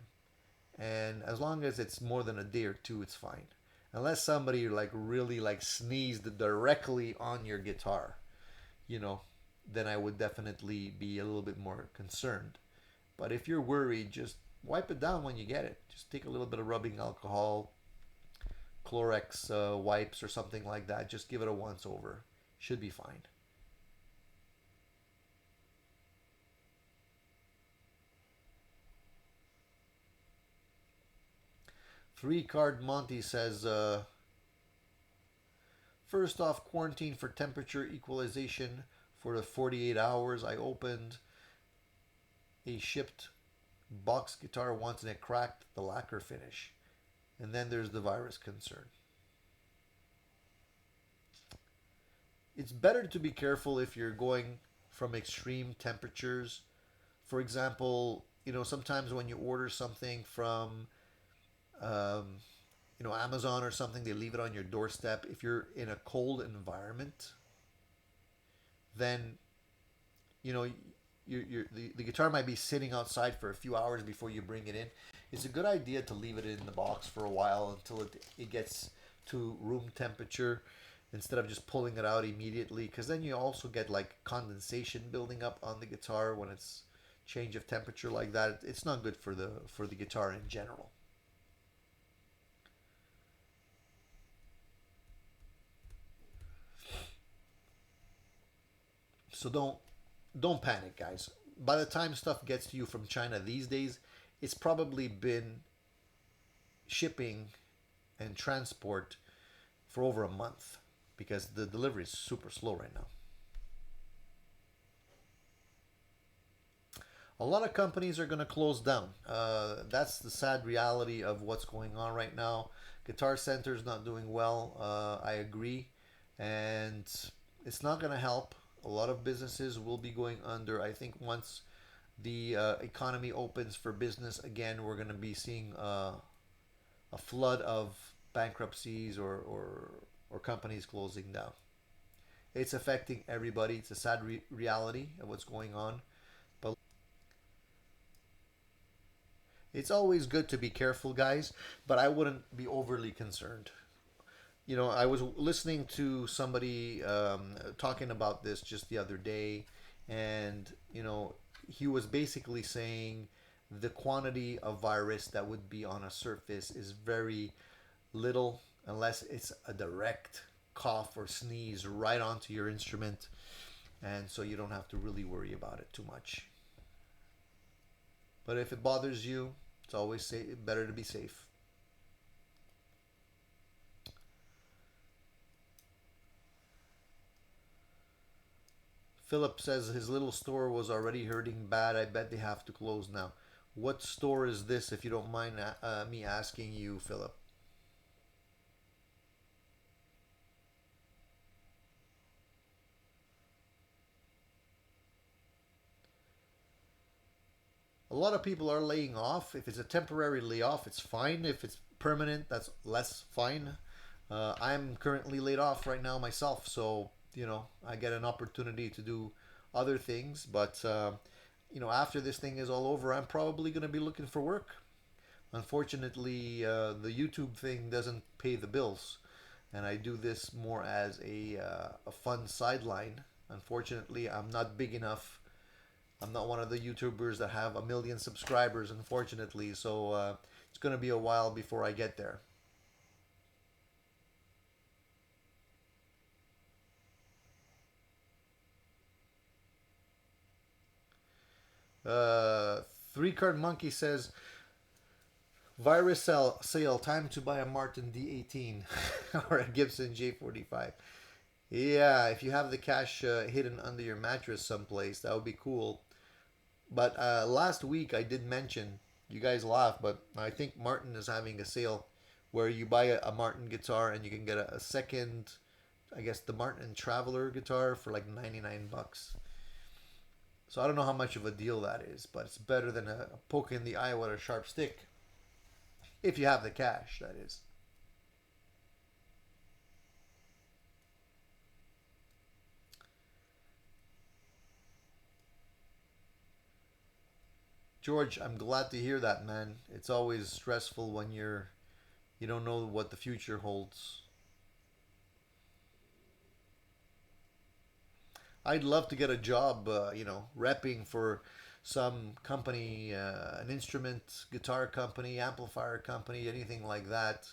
and as long as it's more than a day or two, it's fine. Unless somebody like really like sneezed directly on your guitar, you know, then I would definitely be a little bit more concerned. But if you're worried, just wipe it down when you get it. Just take a little bit of rubbing alcohol, Clorox wipes or something like that. Just give it a once over. Should be fine. Three Card Monty says, first off, quarantine for temperature equalization for the 48 hours. I opened a shipped box guitar once and it cracked the lacquer finish. And then there's the virus concern. It's better to be careful if you're going from extreme temperatures. For example, sometimes when you order something from, um, Amazon or something, they leave it on your doorstep. If you're in a cold environment, then you know, the guitar might be sitting outside for a few hours before you bring it in. It's a good idea to leave it in the box for a while until it gets to room temperature instead of just pulling it out immediately, because then you also get like condensation building up on the guitar when it's change of temperature like that. It's not good for the guitar in general. So don't panic, guys. By the time stuff gets to you from China these days, it's probably been shipping and transport for over a month because the delivery is super slow right now. A lot of companies are going to close down. That's the sad reality of what's going on right now. Guitar Center is not doing well. I agree, and it's not going to help. A lot of businesses will be going under. I think once the economy opens for business again, we're going to be seeing a flood of bankruptcies or companies closing down. It's affecting everybody. It's a sad reality of what's going on. But it's always good to be careful, guys, but I wouldn't be overly concerned. I was listening to somebody talking about this just the other day, and he was basically saying the quantity of virus that would be on a surface is very little unless it's a direct cough or sneeze right onto your instrument, and so you don't have to really worry about it too much. But if it bothers you, it's always better to be safe. Philip says his little store was already hurting bad. I bet they have to close now. What store is this, if you don't mind me asking you, Philip? A lot of people are laying off. If it's a temporary layoff, it's fine. If it's permanent, that's less fine. I'm currently laid off right now myself, so I get an opportunity to do other things. But after this thing is all over, I'm probably going to be looking for work. Unfortunately, the YouTube thing doesn't pay the bills, and I do this more as a fun sideline. Unfortunately, I'm not big enough. I'm not one of the YouTubers that have a million subscribers, unfortunately. So it's going to be a while before I get there. 3 Card Monkey says, virus sale, time to buy a Martin D18 or a Gibson J45. Yeah, if you have the cash hidden under your mattress someplace, that would be cool. But last week I did mention, you guys laugh, but I think Martin is having a sale where you buy a Martin guitar and you can get a second, I guess the Martin Traveler guitar for like 99 bucks. So I don't know how much of a deal that is, but it's better than a poke in the eye with a sharp stick. If you have the cash, that is. George, I'm glad to hear that, man. It's always stressful when you don't know what the future holds. I'd love to get a job, repping for some company, an instrument, guitar company, amplifier company, anything like that.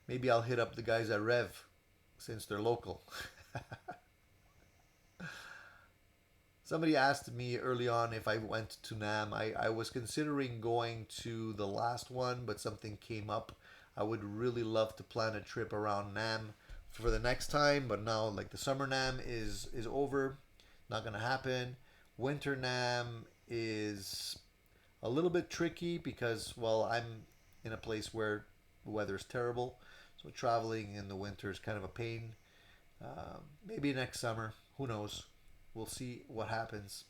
Maybe I'll hit up the guys at Rev since they're local. Somebody asked me early on if I went to NAM. I was considering going to the last one, but something came up. I would really love to plan a trip around NAM for the next time, but now like the summer NAM is over. Not gonna happen. Winter NAM is a little bit tricky because I'm in a place where the weather is terrible, so traveling in the winter is kind of a pain. Maybe next summer. Who knows? We'll see what happens.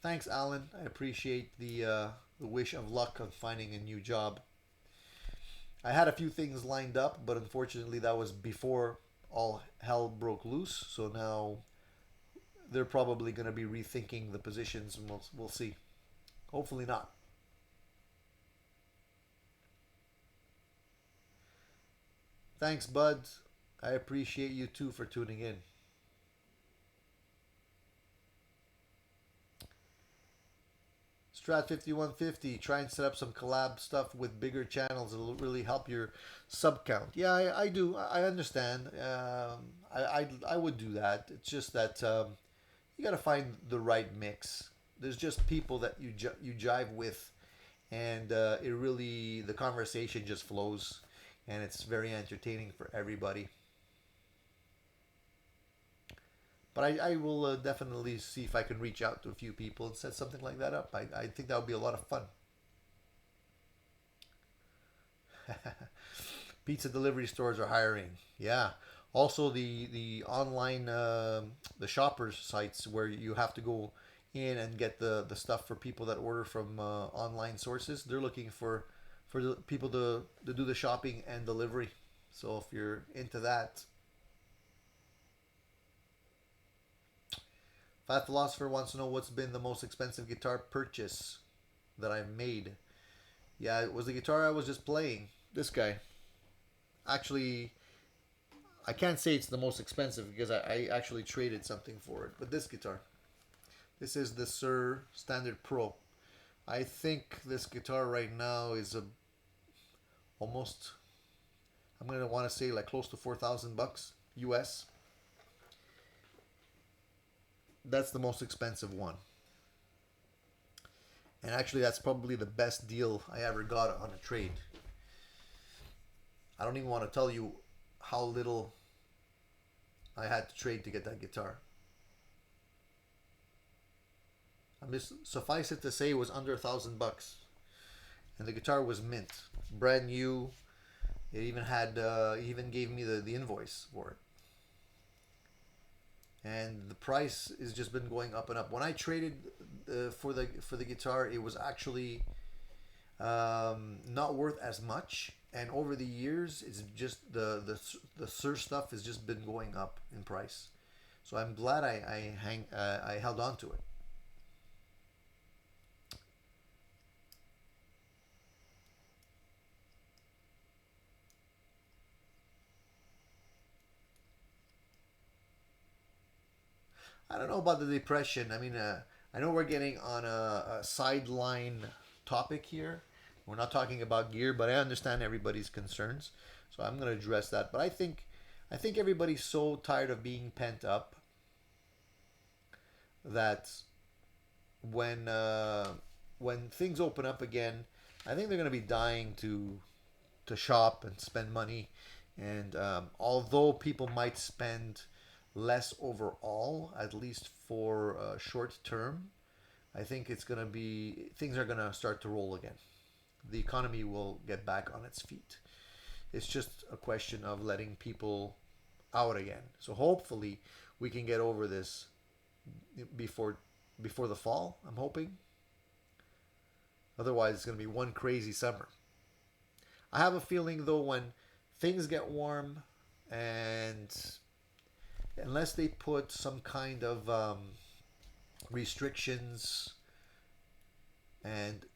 Thanks, Alan. I appreciate the wish of luck of finding a new job. I had a few things lined up, but unfortunately, that was before all hell broke loose. So now they're probably going to be rethinking the positions, and we'll see. Hopefully not. Thanks, Bud. I appreciate you too for tuning in. Strat 5150, try and set up some collab stuff with bigger channels. It'll really help your sub count. Yeah, I do. I understand. I would do that. It's just that you got to find the right mix. There's just people that you jive with, and it really the conversation just flows, and it's very entertaining for everybody. But I will definitely see if I can reach out to a few people and set something like that up. I think that would be a lot of fun. Pizza delivery stores are hiring. Yeah. Also, the online the shoppers sites where you have to go in and get the stuff for people that order from online sources. They're looking for the people to do the shopping and delivery. So if you're into that, Fat Philosopher wants to know what's been the most expensive guitar purchase that I've made. Yeah, it was the guitar I was just playing. This guy. Actually, I can't say it's the most expensive because I actually traded something for it. But this guitar. This is the Sir Standard Pro. I think this guitar right now is almost, I'm going to want to say like close to 4,000 bucks US. That's the most expensive one. And actually, that's probably the best deal I ever got on a trade. I don't even want to tell you how little I had to trade to get that guitar. I'm just suffice it to say, it was under 1,000 bucks, and the guitar was mint, brand new. It even had, even gave me the invoice for it. And the price has just been going up and up. When I traded for the guitar, it was actually not worth as much. And over the years, it's just the Sir stuff has just been going up in price. So I'm glad I held on to it. I don't know about the depression. I mean, I know we're getting on a sideline topic here. We're not talking about gear, but I understand everybody's concerns, so I'm going to address that. But I think everybody's so tired of being pent up that when when things open up again, I think they're going to be dying to shop and spend money. And although people might spend less overall, at least for short term, I think it's going to be things are going to start to roll again. The economy will get back on its feet. It's just a question of letting people out again. So hopefully we can get over this before before the fall. I'm hoping. Otherwise, it's going to be one crazy summer. I have a feeling though when things get warm and unless they put some kind of restrictions and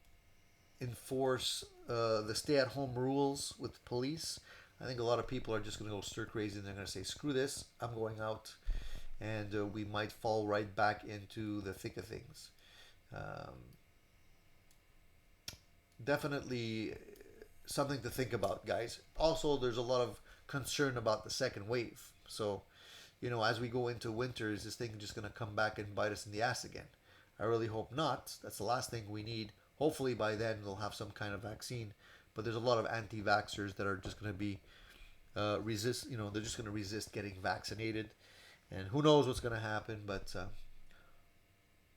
enforce the stay-at-home rules with police, I think a lot of people are just going to go stir crazy and they're going to say, "Screw this! I'm going out," and we might fall right back into the thick of things. Um, Definitely something to think about, guys. Also, there's a lot of concern about the second wave. So, as we go into winter, is this thing just going to come back and bite us in the ass again? I really hope not. That's the last thing we need. Hopefully, by then, they'll have some kind of vaccine. But there's a lot of anti vaxxers that are just going to be resist, they're just going to resist getting vaccinated. And who knows what's going to happen. But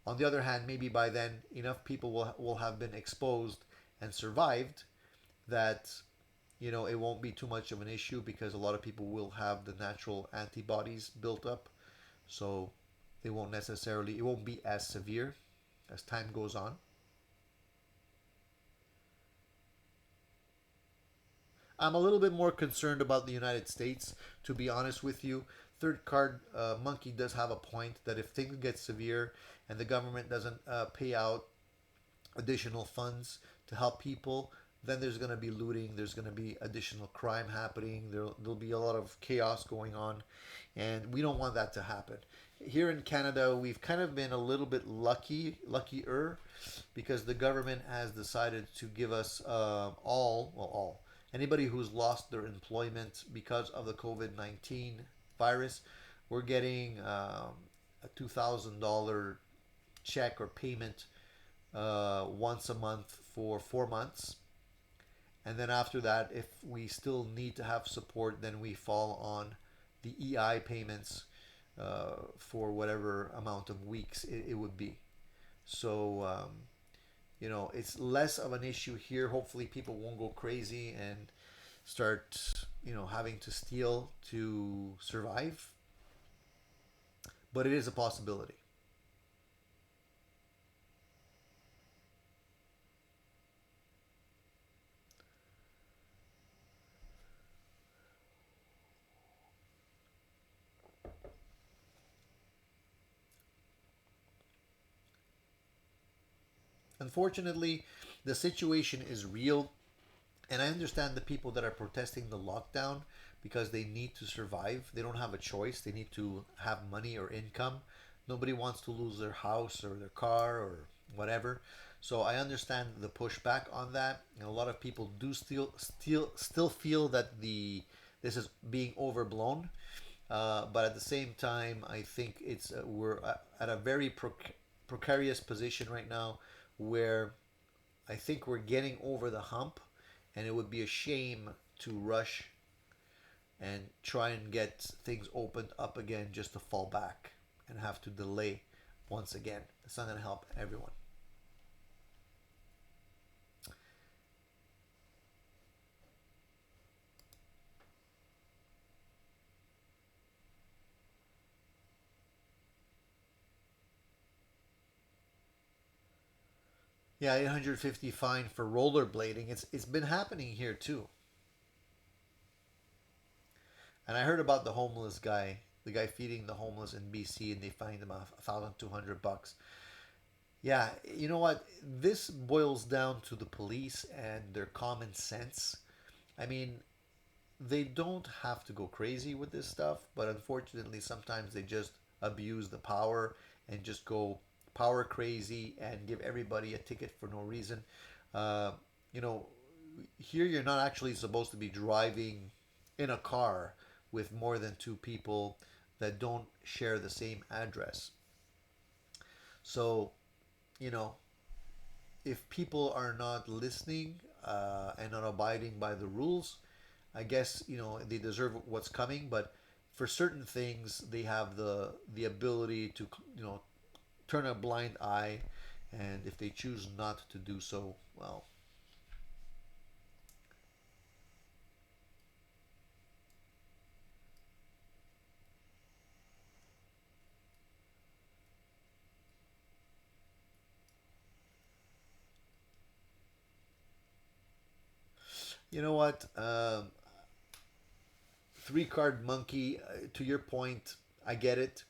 on the other hand, maybe by then, enough people will have been exposed and survived that it won't be too much of an issue because a lot of people will have the natural antibodies built up, so it won't be as severe as time goes on. I'm a little bit more concerned about the United States, to be honest with you. Third card monkey does have a point that if things get severe and the government doesn't pay out additional funds to help people, then there's going to be looting, there's going to be additional crime happening, there'll be a lot of chaos going on, and we don't want that to happen. Here in Canada, we've kind of been a little bit luckier, because the government has decided to give us all, anybody who's lost their employment because of the COVID 19 virus, we're getting a $2,000 check or payment once a month for 4 months. And then after that, if we still need to have support, then we fall on the EI payments for whatever amount of weeks it would be. So, it's less of an issue here. Hopefully, people won't go crazy and start, having to steal to survive. But it is a possibility. Unfortunately, the situation is real, and I understand the people that are protesting the lockdown because they need to survive. They don't have a choice. They need to have money or income. Nobody wants to lose their house or their car or whatever. So I understand the pushback on that, and a lot of people do still feel that the this is being overblown. But at the same time, I think we're at a very precarious position right now, where I think we're getting over the hump, and it would be a shame to rush and try and get things opened up again just to fall back and have to delay once again. It's not going to help everyone. Yeah, 850 fine for rollerblading. It's been happening here too. And I heard about the homeless guy, the guy feeding the homeless in BC, and they fined him $1,200. Yeah, you know what? This boils down to the police and their common sense. I mean, they don't have to go crazy with this stuff, but unfortunately, sometimes they just abuse the power and just go power crazy and give everybody a ticket for no reason. Uh, you know, Here you're not actually supposed to be driving in a car with more than two people that don't share the same address. So, you know, if people are not listening and not abiding by the rules, I guess they deserve what's coming. But for certain things, they have the ability to turn a blind eye, and if they choose not to do so, well, you know what? Three card monkey. To your point, I get it.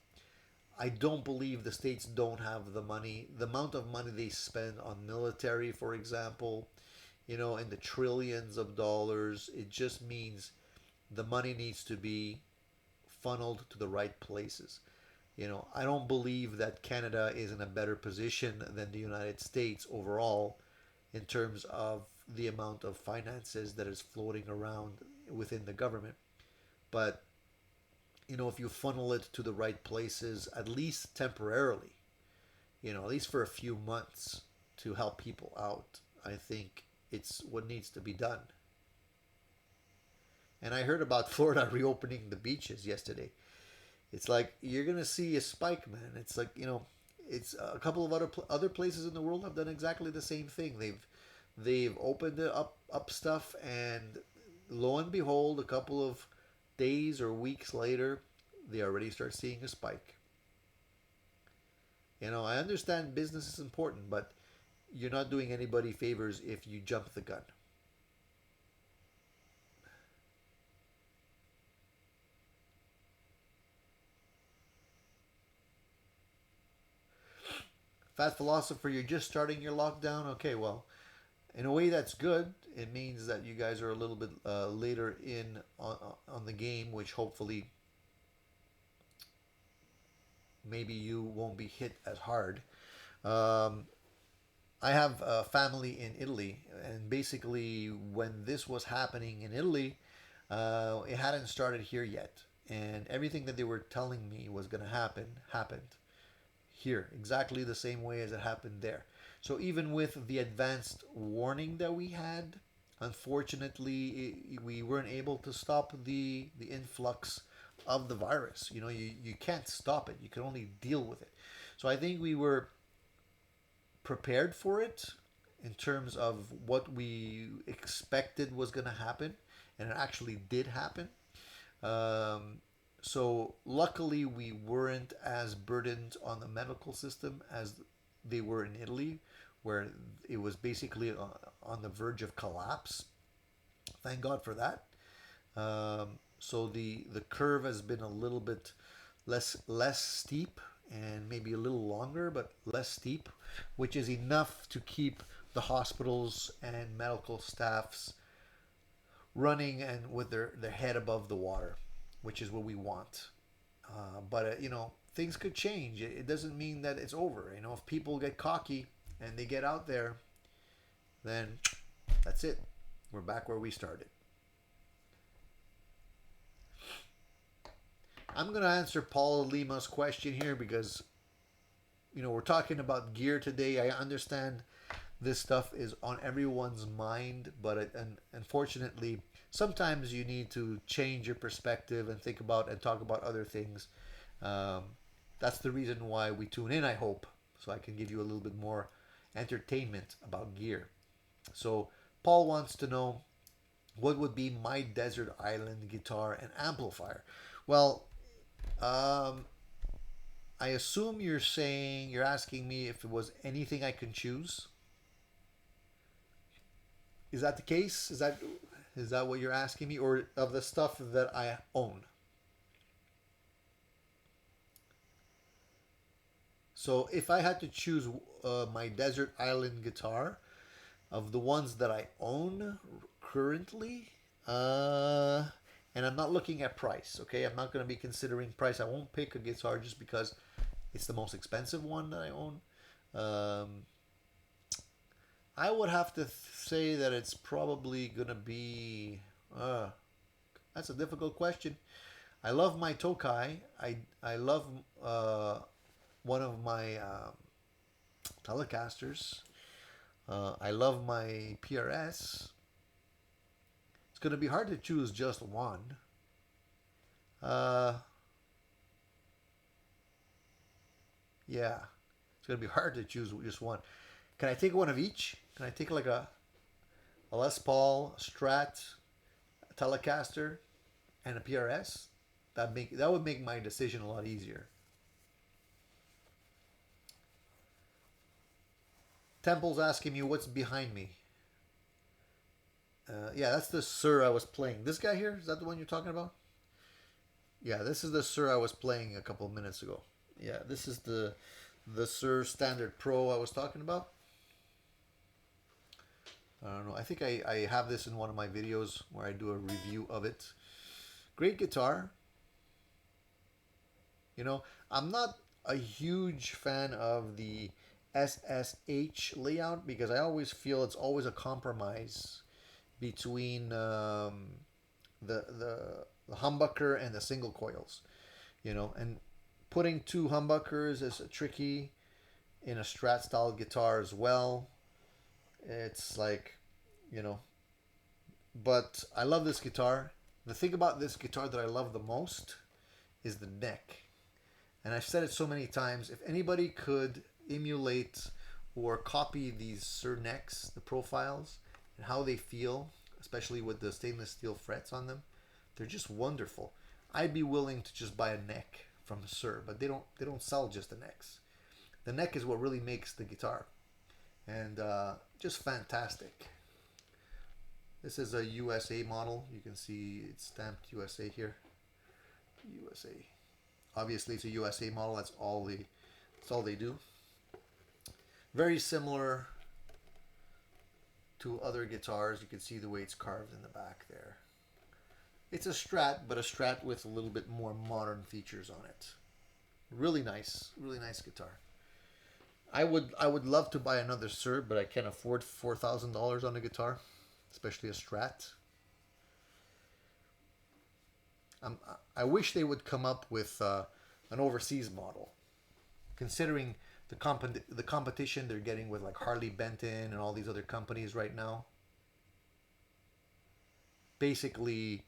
I don't believe the states don't have the money. The amount of money they spend on military, for example, in the trillions of dollars, it just means the money needs to be funneled to the right places. I don't believe that Canada is in a better position than the United States overall in terms of the amount of finances that is floating around within the government. But, if you funnel it to the right places, at least temporarily, at least for a few months to help people out, I think it's what needs to be done. And I heard about Florida reopening the beaches yesterday. It's like you're gonna see a spike, man. It's like it's a couple of other places in the world have done exactly the same thing. They've opened it up stuff, and lo and behold, a couple of days or weeks later, they already start seeing a spike. I understand business is important, but you're not doing anybody favors if you jump the gun. Fat Philosopher, you're just starting your lockdown? Okay, well, in a way that's good. It means that you guys are a little bit later in on the game, which hopefully maybe you won't be hit as hard. Um, I have a family in Italy, and basically, when this was happening in Italy, it hadn't started here yet, and everything that they were telling me was going to happen happened here, exactly the same way as it happened there. So even with the advanced warning that we had, unfortunately, we weren't able to stop the influx of the virus. You can't stop it. You can only deal with it. So I think we were prepared for it in terms of what we expected was going to happen, and it actually did happen. Um, so luckily, we weren't as burdened on the medical system as they were in Italy, where it was basically on the verge of collapse. Thank God for that. So the curve has been a little bit less steep and maybe a little longer, but less steep, which is enough to keep the hospitals and medical staffs running and with their head above the water, which is what we want. But things could change. It doesn't mean that it's over. If people get cocky and they get out there, then that's it. We're back where we started. I'm going to answer Paul Lima's question here because, we're talking about gear today. I understand this stuff is on everyone's mind, but unfortunately, sometimes you need to change your perspective and think about and talk about other things. Um, that's the reason why we tune in, I hope, so I can give you a little bit more entertainment about gear. So, Paul wants to know what would be my desert island guitar and amplifier. Well, um, I assume you're asking me if it was anything I can choose. Is that the case? Is that what you're asking me, or of the stuff that I own? So if I had to choose my desert island guitar of the ones that I own currently, uh, and I'm not looking at price. Okay, I'm not going to be considering price. I won't pick a guitar just because it's the most expensive one that I own. Um, I would have to say that it's probably going to be. That's a difficult question. I love my Tokai. I love one of my Telecasters. I love my PRS. It's going to be hard to choose just one. Uh, yeah, it's going to be hard to choose just one. Can I take one of each? Can I take like a Les Paul, a Strat, a Telecaster, and a PRS? That would make my decision a lot easier. Temple's asking me what's behind me. Yeah, that's the Sir I was playing. This guy here, is that the one you're talking about? Yeah, this is the Sir I was playing a couple of minutes ago. Yeah, this is the Sir Standard Pro I was talking about. I don't know. I think I have this in one of my videos where I do a review of it. Great guitar. I'm not a huge fan of the SSH layout because I always feel it's always a compromise between the humbucker and the single coils. And putting two humbuckers is tricky in a Strat style guitar as well. It's like, you know, but I love this guitar. The thing about this guitar that I love the most is the neck. And I've said it so many times. If anybody could emulate or copy these Sir necks, the profiles, and how they feel, especially with the stainless steel frets on them, they're just wonderful. I'd be willing to just buy a neck from Sir, but they don't sell just the necks. The neck is what really makes the guitar, and just fantastic. This is a USA model. You can see it's stamped USA here. USA. Obviously, it's a USA model. That's all they do. Very similar to other guitars. You can see the way it's carved in the back there. It's a Strat, but a Strat with a little bit more modern features on it. Really nice guitar. I would love to buy another Serb, but I can't afford $4,000 on a guitar, especially a Strat. Um, I wish they would come up with an overseas model, considering the competition they're getting with like Harley Benton and all these other companies right now. Basically,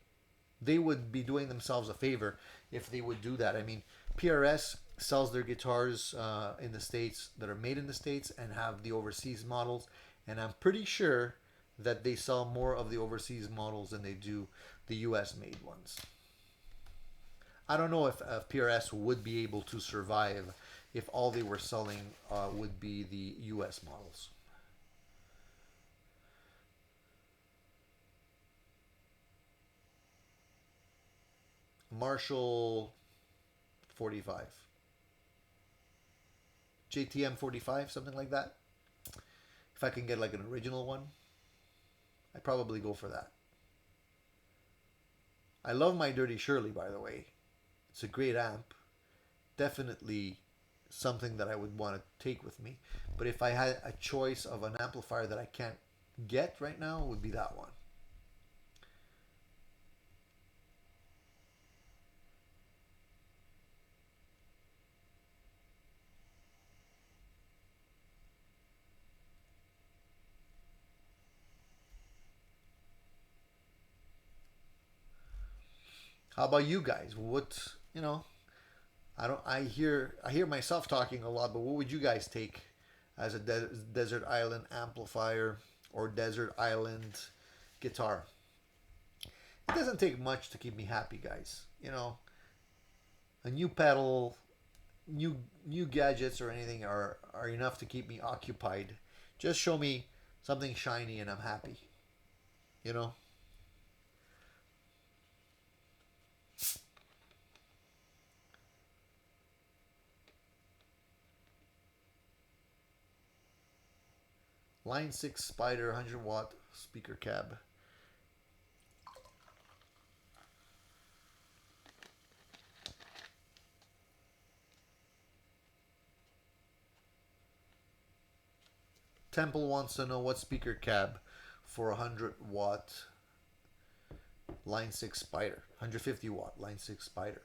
they would be doing themselves a favor if they would do that. I mean, PRS sells their guitars in the States that are made in the States and have the overseas models, and I'm pretty sure that they sell more of the overseas models than they do the US made ones. I don't know if PRS would be able to survive if all they were selling would be the US models. Marshall 45. JTM 45, something like that. If I can get like an original one, I'd probably go for that. I love my Dirty Shirley, by the way. It's a great amp. Definitely something that I would want to take with me. But if I had a choice of an amplifier that I can't get right now, it would be that one. How about you guys? What, you know, I don't. I hear myself talking a lot, but what would you guys take as a desert island amplifier or desert island guitar? It doesn't take much to keep me happy, guys. A new pedal, new gadgets or anything are enough to keep me occupied. Just show me something shiny and I'm happy. You know. Line 6 Spider 100-watt speaker cab. Temple wants to know what speaker cab for a 100-watt Line 6 Spider. 150-watt Line 6 Spider.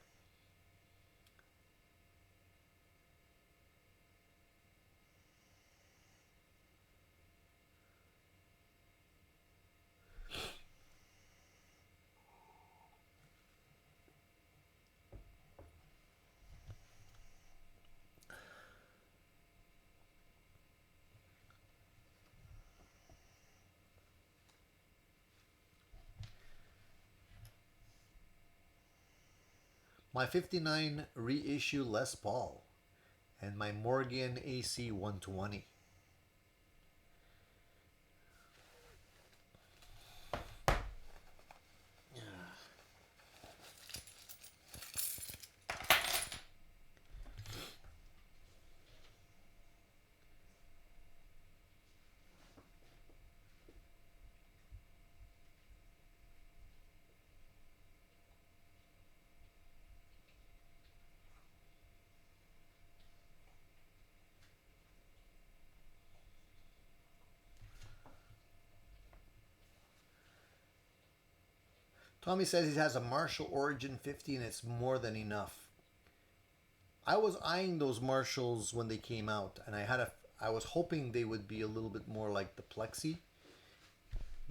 My 59 reissue Les Paul and my Morgan AC 120. Tommy says he has a Marshall Origin 50 and it's more than enough. I was eyeing those Marshalls when they came out, and I was hoping they would be a little bit more like the Plexi,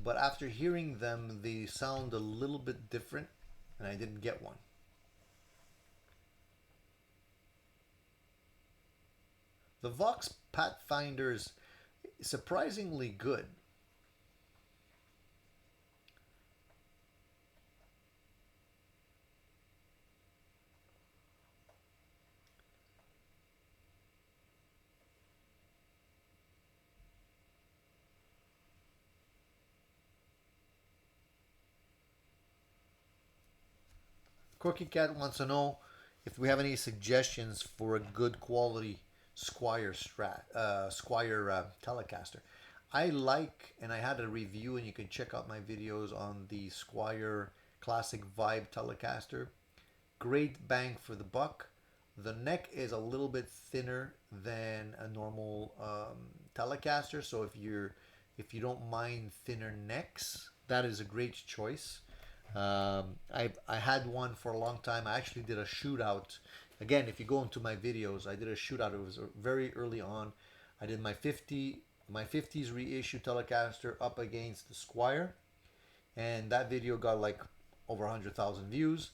but after hearing them, they sound a little bit different, and I didn't get one. The Vox Pathfinder's surprisingly good. Corky Cat wants to know if we have any suggestions for a good quality Squire Telecaster. I like, and I had a review, and you can check out my videos on the Squire Classic Vibe Telecaster. Great bang for the buck. The neck is a little bit thinner than a normal Telecaster, so if you don't mind thinner necks, that is a great choice. I had one for a long time. I actually did a shootout. Again, if you go into my videos, I did a shootout. It was very early on. I did my 50s reissue Telecaster up against the Squire, and that video got like over 100,000 views.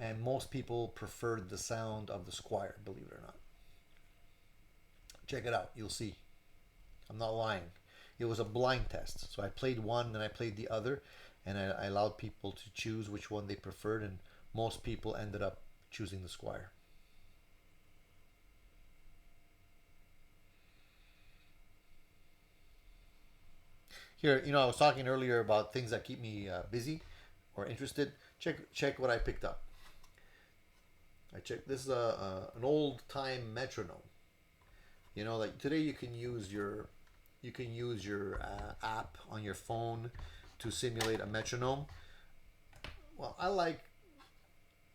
And most people preferred the sound of the Squire, believe it or not. Check it out. You'll see. I'm not lying. It was a blind test. So I played one, then I played the other, and I allowed people to choose which one they preferred, and most people ended up choosing the Squire. Here, I was talking earlier about things that keep me busy or interested. Check what I picked up. I checked. This is an old time metronome. Like today you can use your app on your phone to simulate a metronome. Well, I like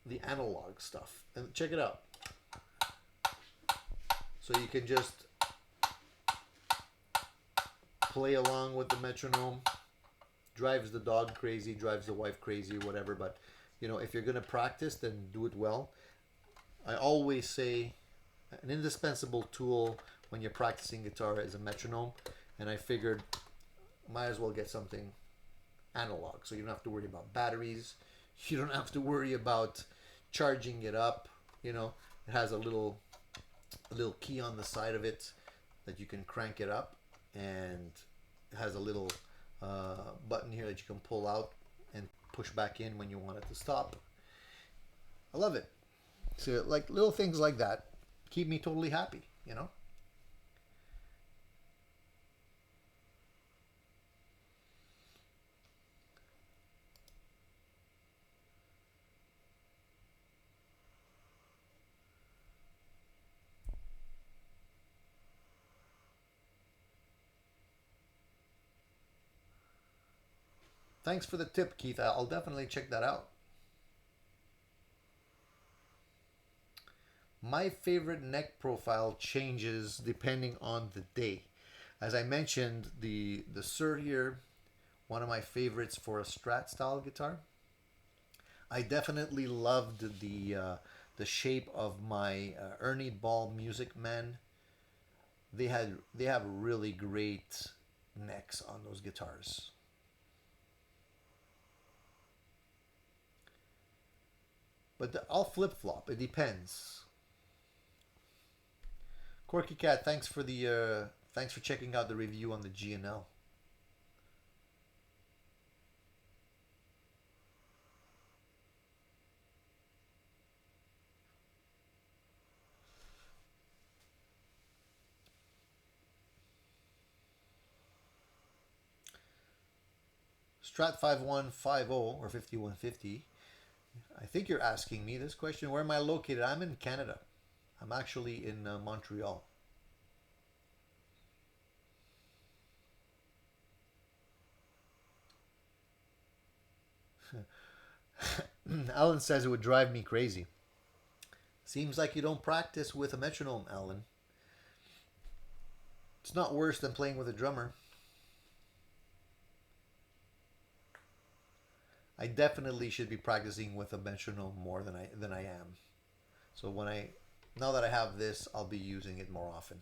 the analog stuff, and check it out. So you can just play along with the metronome. Drives the dog crazy, drives the wife crazy, whatever. But if you're gonna practice, then do it well. I always say an indispensable tool when you're practicing guitar is a metronome, and I figured might as well get something analog, so you don't have to worry about batteries. You don't have to worry about charging it up. It has a little key on the side of it that you can crank it up, and it has a little button here that you can pull out and push back in when you want it to stop. I love it. So like little things like that keep me totally happy. Thanks for the tip, Keith. I'll definitely check that out. My favorite neck profile changes depending on the day. As I mentioned, the Sir here, one of my favorites for a Strat style guitar. I definitely loved the shape of my Ernie Ball Music Man. They have really great necks on those guitars. But I'll flip flop. It depends. Corky Cat, thanks for checking out the review on the G&L. Strat 5150 or 5150. I think you're asking me this question. Where am I located? I'm in Canada. I'm actually in Montreal. Alan says it would drive me crazy. Seems like you don't practice with a metronome, Alan. It's not worse than playing with a drummer. I definitely should be practicing with a metronome more than I am. So now that I have this, I'll be using it more often.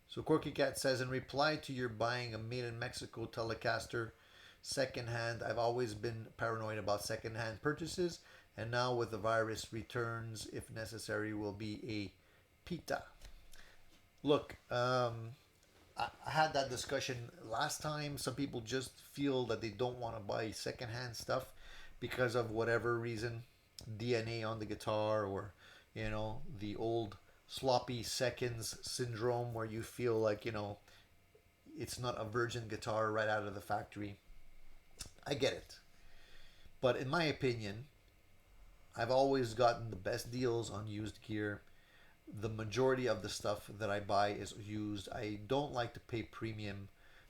So Corky Cat says, in reply to your buying a made in Mexico Telecaster secondhand, I've always been paranoid about secondhand purchases, and now with the virus, returns, if necessary, will be a pita. Look, I had that discussion last time. Some people just feel that they don't want to buy secondhand stuff because of whatever reason. DNA on the guitar, or the old sloppy seconds syndrome where you feel like it's not a virgin guitar right out of the factory. I get it. But in my opinion, I've always gotten the best deals on used gear. The majority of the stuff that I buy is used. I don't like to pay premium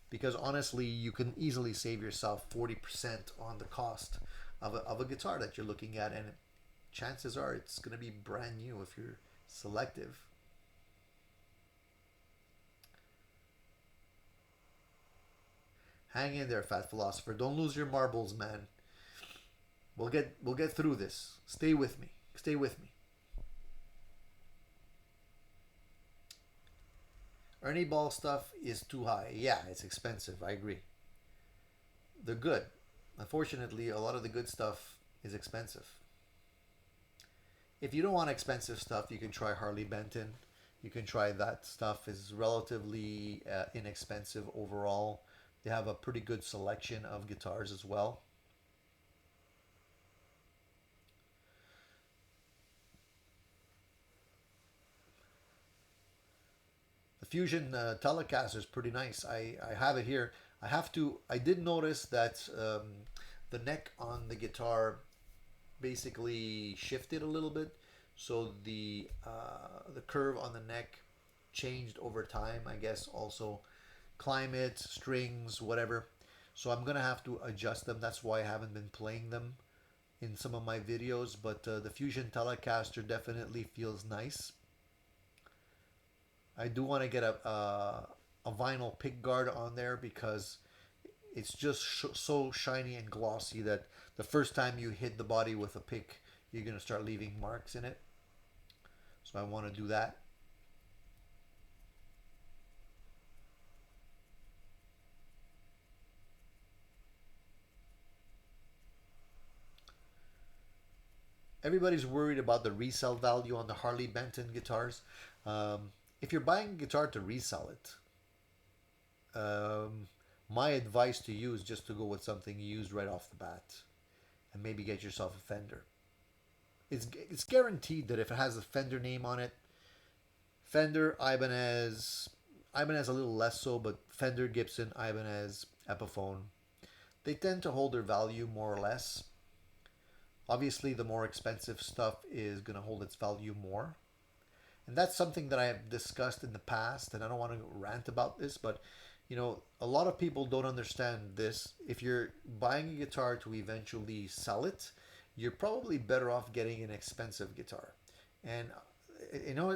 because honestly, you can easily save yourself 40% on the cost of a guitar that you're looking at, and chances are it's going to be brand new if you're selective. Hang in there, fat philosopher. Don't lose your marbles, man. We'll get through this. Stay with me. Stay with me. Ernie Ball stuff is too high. Yeah, it's expensive. I agree. They're good. Unfortunately, a lot of the good stuff is expensive. If you don't want expensive stuff, you can try Harley Benton. You can try that stuff. Is relatively inexpensive overall. They have a pretty good selection of guitars as well. The Fusion Telecaster is pretty nice. I have it here. I did notice that the neck on the guitar basically shifted a little bit, so the curve on the neck changed over time. I guess also climate, strings, whatever. So I'm gonna have to adjust them. That's why I haven't been playing them in some of my videos. But the Fusion Telecaster definitely feels nice. I do want to get a vinyl pick guard on there because it's just so shiny and glossy that the first time you hit the body with a pick, you're going to start leaving marks in it. So I want to do that. Everybody's worried about the resale value on the Harley Benton guitars. If you're buying a guitar to resell it, um, my advice to you is just to go with something used right off the bat and maybe get yourself a Fender. It's guaranteed that if it has a Fender name on it, Fender, Ibanez a little less so, but Fender, Gibson, Ibanez, Epiphone, they tend to hold their value more or less. Obviously, the more expensive stuff is going to hold its value more. And that's something that I have discussed in the past, and I don't want to rant about this, but a lot of people don't understand this. If you're buying a guitar to eventually sell it, you're probably better off getting an expensive guitar. And I know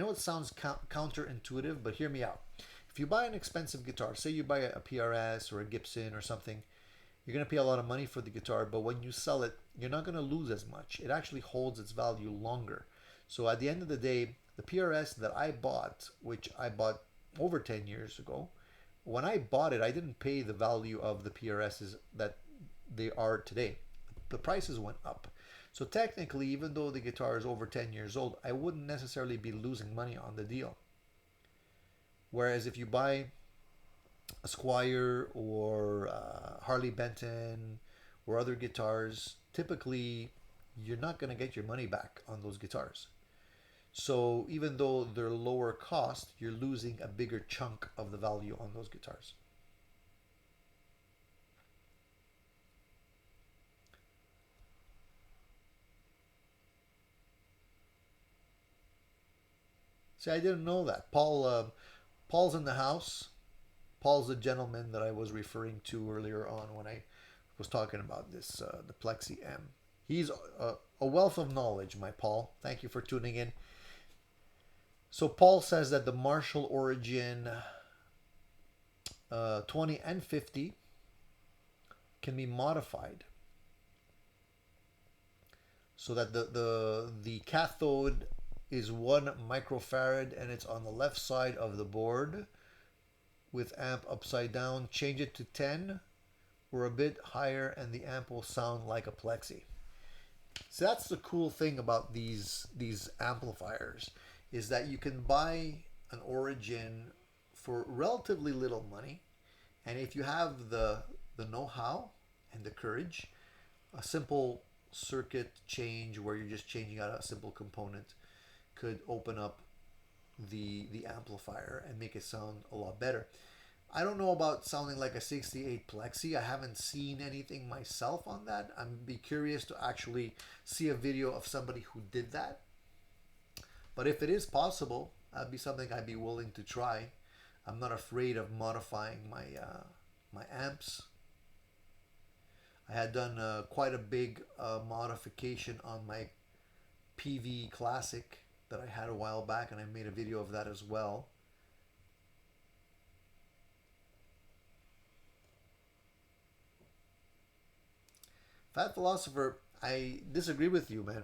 it sounds counterintuitive, but hear me out. If you buy an expensive guitar, say you buy a PRS or a Gibson or something, you're going to pay a lot of money for the guitar, but when you sell it, you're not going to lose as much. It actually holds its value longer. So at the end of the day, the PRS that I bought, which I bought over 10 years ago, when I bought it, I didn't pay the value of the PRSs that they are today. The prices went up. So technically, even though the guitar is over 10 years old, I wouldn't necessarily be losing money on the deal. Whereas if you buy a Squire or Harley Benton or other guitars, typically you're not going to get your money back on those guitars. So even though they're lower cost, you're losing a bigger chunk of the value on those guitars. See, I didn't know that. Paul's in the house. Paul's the gentleman that I was referring to earlier on when I was talking about this, the Plexi M. He's a wealth of knowledge, my Paul. Thank you for tuning in. So Paul says that the Marshall Origin 20 and 50 can be modified so that the cathode is 1 microfarad and it's on the left side of the board with amp upside down. Change it to 10 or a bit higher and the amp will sound like a Plexi. So that's the cool thing about these amplifiers, is that you can buy an Origin for relatively little money, and if you have the know-how and the courage, a simple circuit change where you're just changing out a simple component could open up the amplifier and make it sound a lot better. I don't know about sounding like a 68 plexi. I haven't seen anything myself on that. I'd be curious to actually see a video of somebody who did that. But if it is possible, that'd be something I'd be willing to try. I'm not afraid of modifying my amps. I had done quite a big modification on my PV Classic that I had a while back, and I made a video of that as well. Fat Philosopher, I disagree with you, man.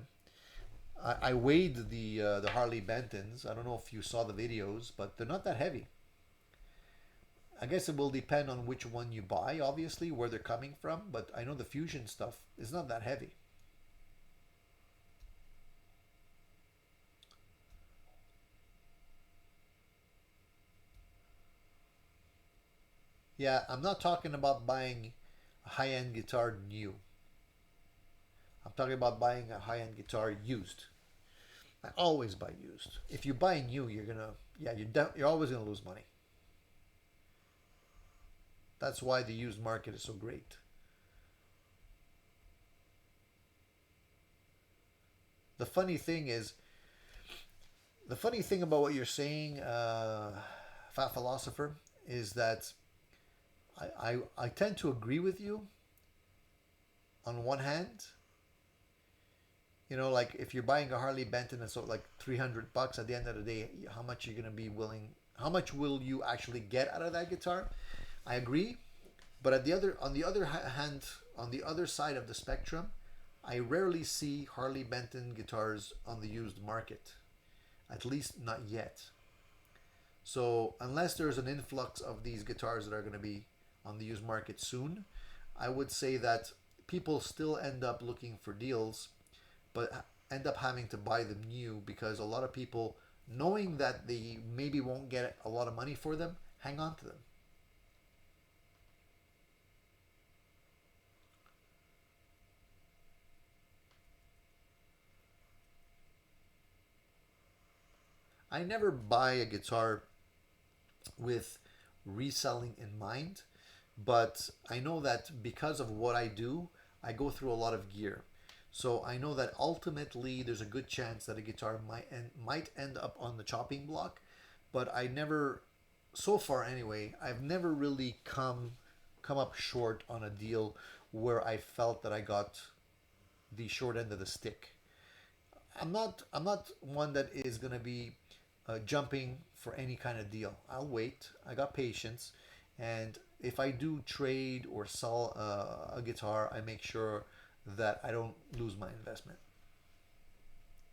I weighed the Harley Bentons. I don't know if you saw the videos, but they're not that heavy. I guess it will depend on which one you buy, obviously, where they're coming from, but I know the Fusion stuff is not that heavy. Yeah, I'm not talking about buying a high-end guitar new. I'm talking about buying a high-end guitar used. I always buy used. If you buy new, you're always gonna lose money. That's why the used market is so great. The funny thing is, the funny thing about what you're saying, Fat Philosopher, is that I tend to agree with you on one hand. You know, like if you're buying a Harley Benton and so like $300 at the end of the day, how much you're gonna be willing? How much will you actually get out of that guitar? I agree, but on the other hand, on the other side of the spectrum, I rarely see Harley Benton guitars on the used market, at least not yet. So unless there's an influx of these guitars that are going to be on the used market soon, I would say that people still end up looking for deals, but end up having to buy them new because a lot of people, knowing that they maybe won't get a lot of money for them, hang on to them. I never buy a guitar with reselling in mind, but I know that because of what I do, I go through a lot of gear. So I know that ultimately there's a good chance that a guitar might end up on the chopping block, but I never, so far anyway, I've never really come up short on a deal where I felt that I got the short end of the stick. I'm not one that is gonna be jumping for any kind of deal. I'll wait. I got patience, and if I do trade or sell a guitar, I make sure that I don't lose my investment.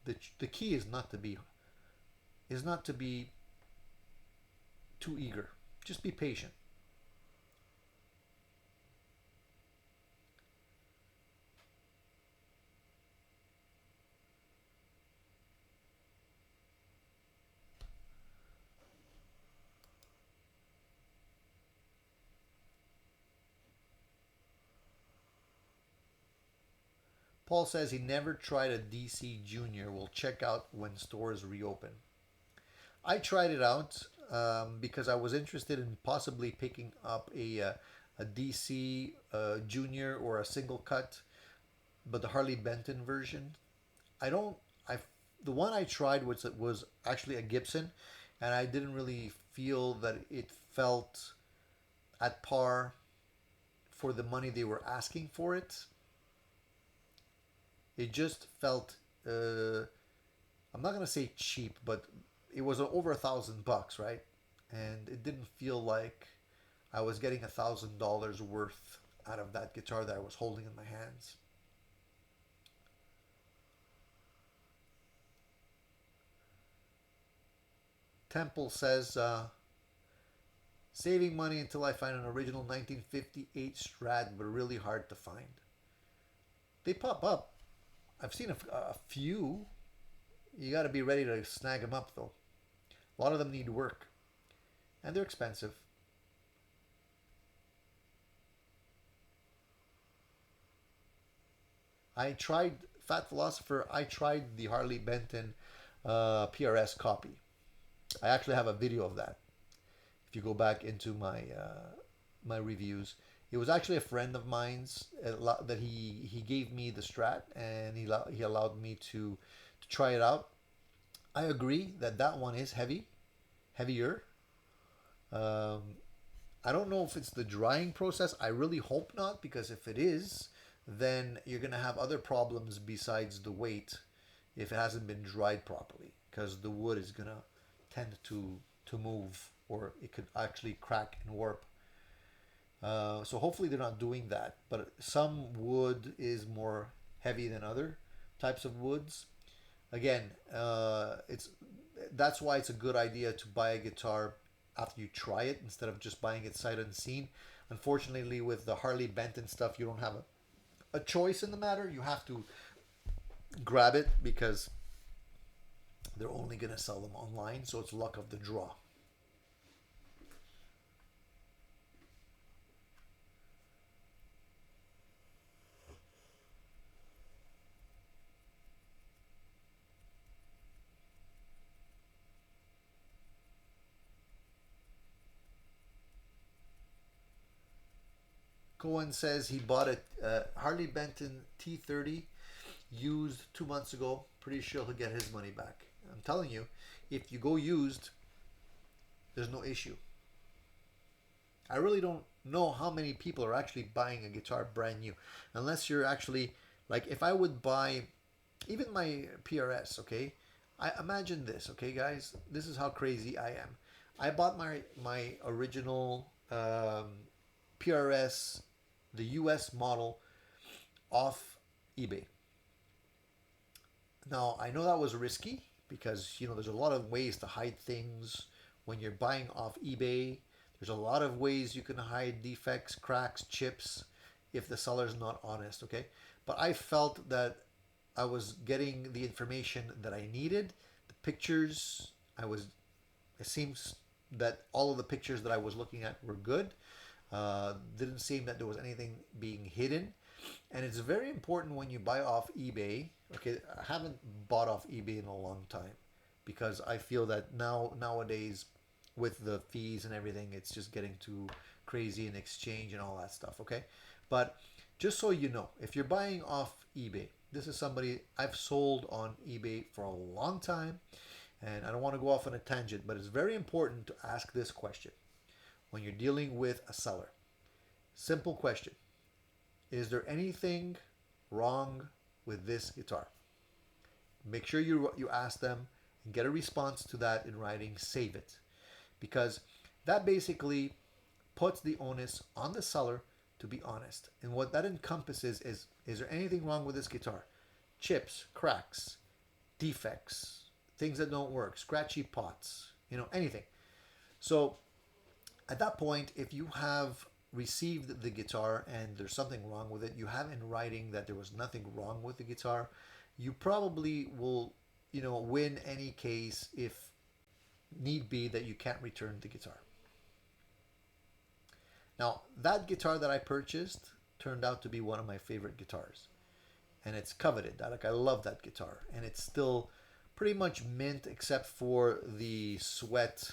The key is not to be too eager. Just be patient. Paul says he never tried a DC Junior. Will check out when stores reopen. I tried it out because I was interested in possibly picking up a DC Junior or a single cut, but the Harley Benton version. I don't. I The one I tried was actually a Gibson, and I didn't really feel that it felt at par for the money they were asking for it. It just felt. I'm not gonna say cheap, but it was over $1,000, right? And it didn't feel like I was getting $1,000 worth out of that guitar that I was holding in my hands. Temple says, saving money until I find an original 1958 Strat, but really hard to find. They pop up. I've seen a few. You got to be ready to snag them up, though. A lot of them need work, and they're expensive. I tried Fat Philosopher. I tried the Harley Benton PRS copy. I actually have a video of that. If you go back into my reviews, it was actually a friend of mine's that he gave me the Strat, and he allowed me to try it out. I agree that that one is heavier. Um, I don't know if it's the drying process. I really hope not, because if it is, then you're gonna have other problems besides the weight if it hasn't been dried properly, because the wood is gonna tend to move, or it could actually crack and warp. So hopefully they're not doing that. But some wood is more heavy than other types of woods. Again, it's that's why it's a good idea to buy a guitar after you try it instead of just buying it sight unseen. Unfortunately, with the Harley Benton stuff, you don't have a choice in the matter. You have to grab it because they're only going to sell them online, so it's luck of the draw. Cohen says he bought a Harley Benton T30 used 2 months ago. Pretty sure he'll get his money back. I'm telling you, if you go used, there's no issue. I really don't know how many people are actually buying a guitar brand new, unless you're actually like, if I would buy even my PRS, okay? I imagine this, okay, guys. This is how crazy I am. I bought my original PRS, the US model, off eBay. Now I know that was risky because there's a lot of ways to hide things when you're buying off eBay. There's a lot of ways you can hide defects, cracks, chips if the seller's not honest, okay? But I felt that I was getting the information that I needed. The pictures, it seems that all of the pictures that I was looking at were good. Didn't seem that there was anything being hidden. And it's very important when you buy off eBay. Okay, I haven't bought off eBay in a long time because I feel that nowadays with the fees and everything, it's just getting too crazy in exchange and all that stuff. Okay, but just so you know, if you're buying off eBay, this is somebody I've sold on eBay for a long time, and I don't want to go off on a tangent, but it's very important to ask this question when you're dealing with a seller. Simple question: is there anything wrong with this guitar? Make sure you ask them and get a response to that in writing. Save it, because that basically puts the onus on the seller to be honest. And what that encompasses is there anything wrong with this guitar? Chips, cracks, defects, things that don't work, scratchy pots, anything. So at that point, if you have received the guitar and there's something wrong with it, you have in writing that there was nothing wrong with the guitar, you probably will, win any case if need be that you can't return the guitar. Now, that guitar that I purchased turned out to be one of my favorite guitars, and it's coveted. I love that guitar, and it's still pretty much mint except for the sweat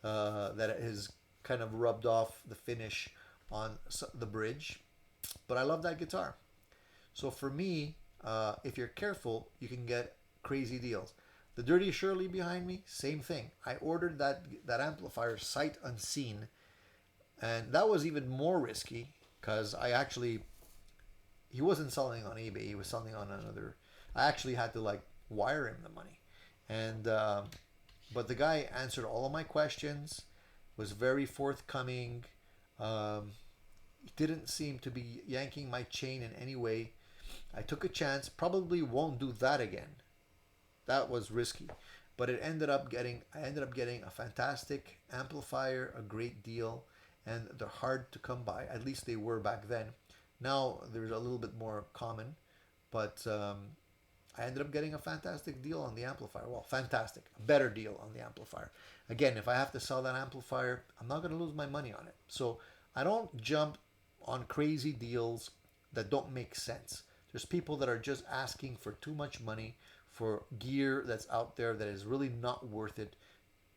that is kind of rubbed off the finish on the bridge. But I love that guitar. So for me, if you're careful, you can get crazy deals. The Dirty Shirley behind me, same thing. I ordered that amplifier sight unseen, and that was even more risky because he wasn't selling on eBay. He was selling on another. I actually had to wire him the money, and but the guy answered all of my questions, was very forthcoming. Didn't seem to be yanking my chain in any way. I took a chance. Probably won't do that again. That was risky, but I ended up getting a fantastic amplifier, a great deal, and they're hard to come by. At least they were back then. Now there's a little bit more common, but I ended up getting a fantastic deal on the amplifier. Well, fantastic, a better deal on the amplifier. Again, if I have to sell that amplifier, I'm not going to lose my money on it. So I don't jump on crazy deals that don't make sense. There's people that are just asking for too much money for gear that's out there that is really not worth it,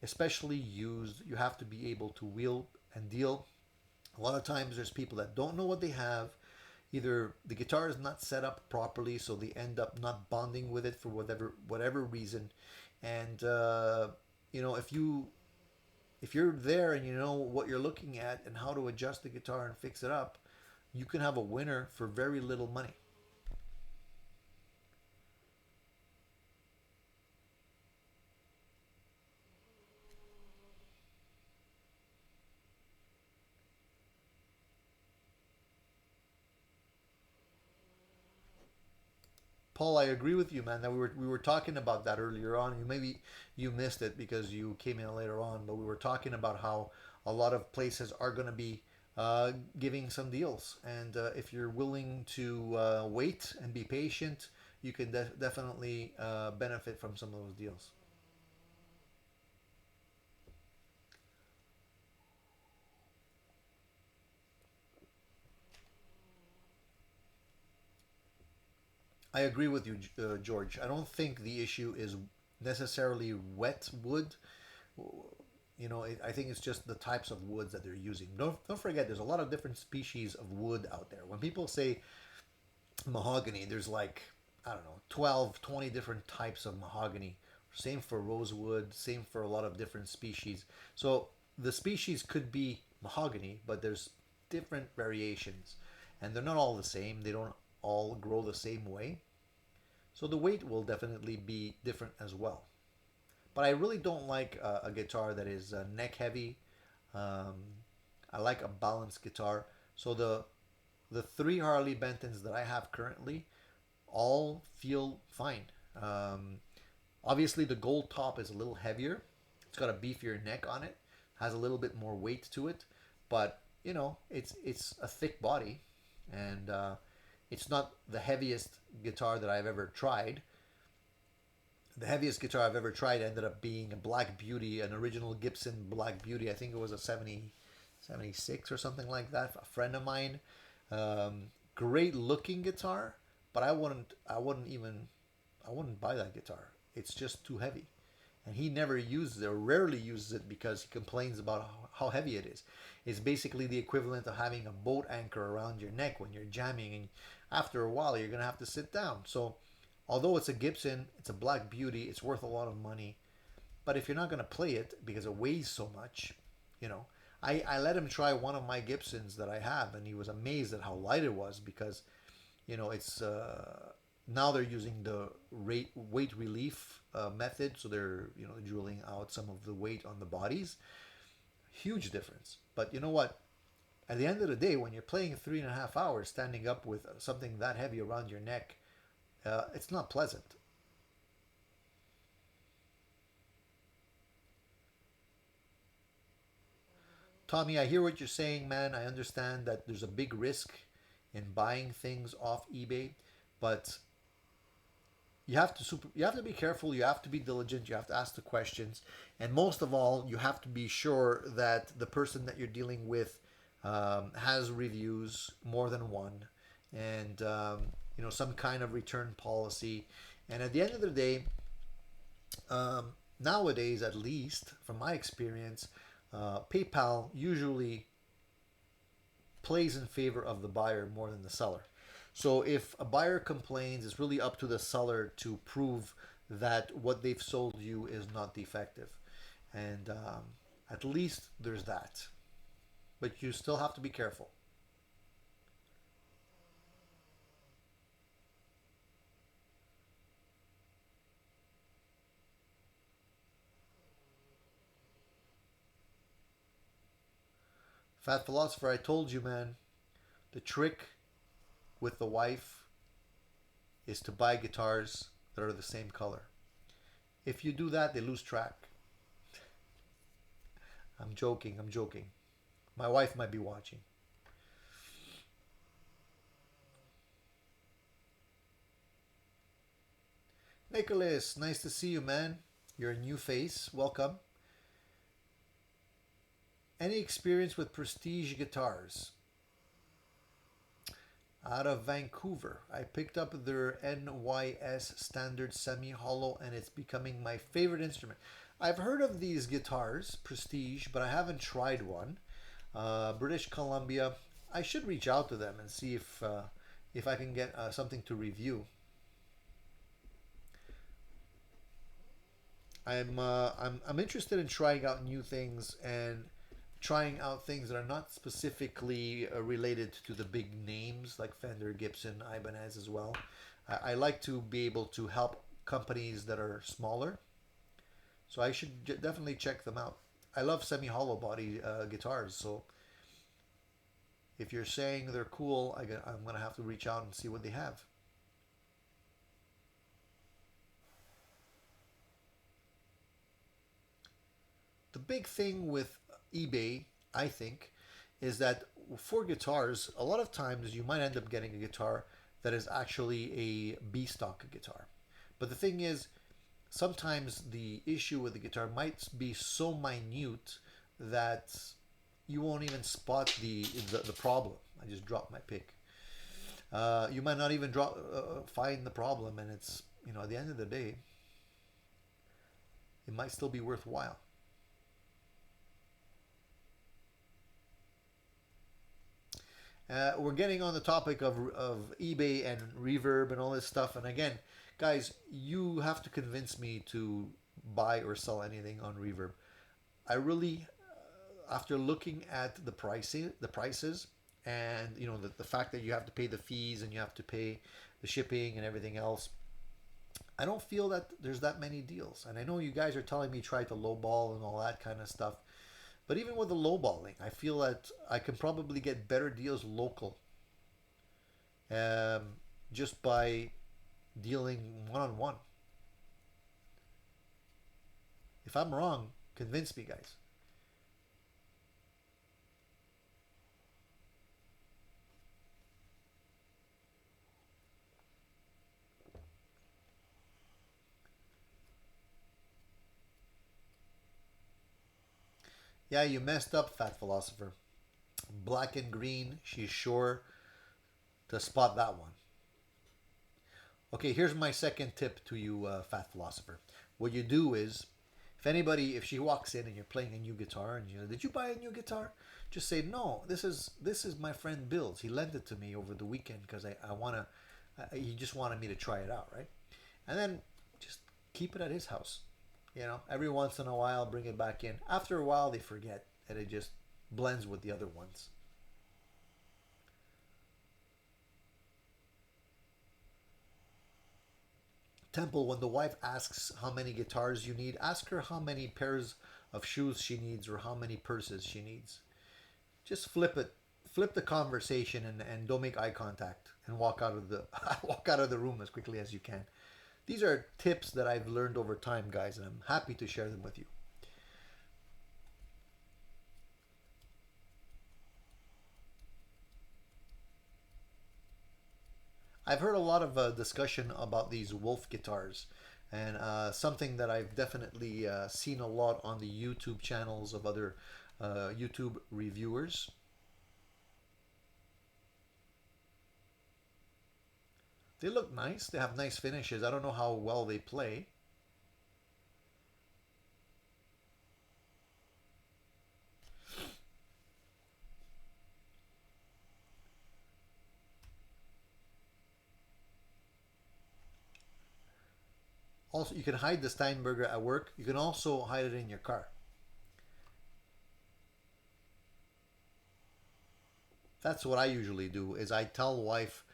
especially used. You have to be able to wheel and deal. A lot of times there's people that don't know what they have. Either the guitar is not set up properly, so they end up not bonding with it for whatever reason. And if you're there and you know what you're looking at and how to adjust the guitar and fix it up, you can have a winner for very little money. Paul, I agree with you, man. That we were talking about that earlier on. You missed it because you came in later on, but we were talking about how a lot of places are going to be giving some deals, and if you're willing to wait and be patient, you can definitely benefit from some of those deals. I agree with you, George. I don't think the issue is necessarily wet wood. I think it's just the types of woods that they're using. Don't forget, there's a lot of different species of wood out there. When people say mahogany, there's like, I don't know, 12, 20 different types of mahogany. Same for rosewood, same for a lot of different species. So the species could be mahogany, but there's different variations. And they're not all the same. They don't all grow the same way. So the weight will definitely be different as well. But I really don't like a guitar that is neck heavy. Um, I like a balanced guitar. So the three Harley Bentons that I have currently all feel fine. Um, Obviously, the gold top is a little heavier. It's got a beefier neck on it. Has a little bit more weight to it, but it's a thick body, and it's not the heaviest guitar that I've ever tried. The heaviest guitar I've ever tried ended up being a Black Beauty, an original Gibson Black Beauty. I think it was a 76 or something like that. A friend of mine, great looking guitar, but I wouldn't buy that guitar. It's just too heavy. And he never uses it or rarely uses it because he complains about how heavy it is. It's basically the equivalent of having a boat anchor around your neck when you're jamming, and after a while you're going to have to sit down. So, although it's a Gibson, it's a Black Beauty, it's worth a lot of money. But if you're not going to play it because it weighs so much, you know, I let him try one of my Gibsons that I have, and he was amazed at how light it was because it's now they're using the weight relief method, so they're drilling out some of the weight on the bodies. Huge difference. But you know what? At the end of the day, when you're playing 3.5 hours standing up with something that heavy around your neck, it's not pleasant. Tommy, I hear what you're saying, man. I understand that there's a big risk in buying things off eBay, but you have to be careful, you have to be diligent, you have to ask the questions, and most of all you have to be sure that the person that you're dealing with has reviews, more than one, and some kind of return policy. And at the end of the day, nowadays, at least from my experience, PayPal usually plays in favor of the buyer more than the seller. So if a buyer complains, it's really up to the seller to prove that what they've sold you is not defective. And at least there's that. But you still have to be careful. Fat Philosopher, I told you, man, the trick with the wife is to buy guitars that are the same color. If you do that, they lose track. I'm joking, I'm joking. My wife might be watching. Nicholas, nice to see you, man. You're a new face. Welcome. Any experience with prestige guitars? out of Vancouver. I picked up their NYS standard semi hollow and it's becoming my favorite instrument. I've heard of these guitars, Prestige, but I haven't tried one. British Columbia. I should reach out to them and see if I can get something to review. I'm interested in trying out new things and trying out things that are not specifically related to the big names like Fender, Gibson, Ibanez as well. I like to be able to help companies that are smaller, so I should definitely check them out. I love semi hollow body guitars, so if you're saying they're cool, I'm gonna have to reach out and see what they have. The big thing with eBay, I think, is that for guitars, a lot of times you might end up getting a guitar that is actually a B stock guitar. But the thing is, sometimes the issue with the guitar might be so minute that you won't even spot the problem. I just dropped my pick. You might not even find the problem, and it's at the end of the day, it might still be worthwhile. We're getting on the topic of eBay and reverb and all this stuff. And again, guys, you have to convince me to buy or sell anything on reverb. I really, after looking at the prices, and the fact that you have to pay the fees and you have to pay the shipping and everything else, I don't feel that there's that many deals. And I know you guys are telling me try to lowball and all that kind of stuff. But even with the lowballing, I feel that I can probably get better deals local, um, just by dealing one on one. If I'm wrong, convince me, guys. Yeah, you messed up, fat philosopher. Black and green, she's sure to spot that one. Okay, here's my second tip to you, fat philosopher. What you do is, if she walks in and you're playing a new guitar and did you buy a new guitar? Just say no. This is my friend Bill's. He lent it to me over the weekend because I wanna. He just wanted me to try it out, right? And then just keep it at his house. Every once in a while, bring it back in. After a while, they forget, and it just blends with the other ones. Temple, when the wife asks how many guitars you need, ask her how many pairs of shoes she needs or how many purses she needs. Just flip it, flip the conversation, and don't make eye contact and walk out of the walk out of the room as quickly as you can. These are tips that I've learned over time, guys, and I'm happy to share them with you. I've heard a lot of discussion about these Wolf guitars, and something that I've definitely seen a lot on the YouTube channels of other YouTube reviewers. They look nice. They have nice finishes. I don't know how well they play. Also, you can hide the Steinberger at work. You can also hide it in your car. That's what I usually do. Is I tell wife,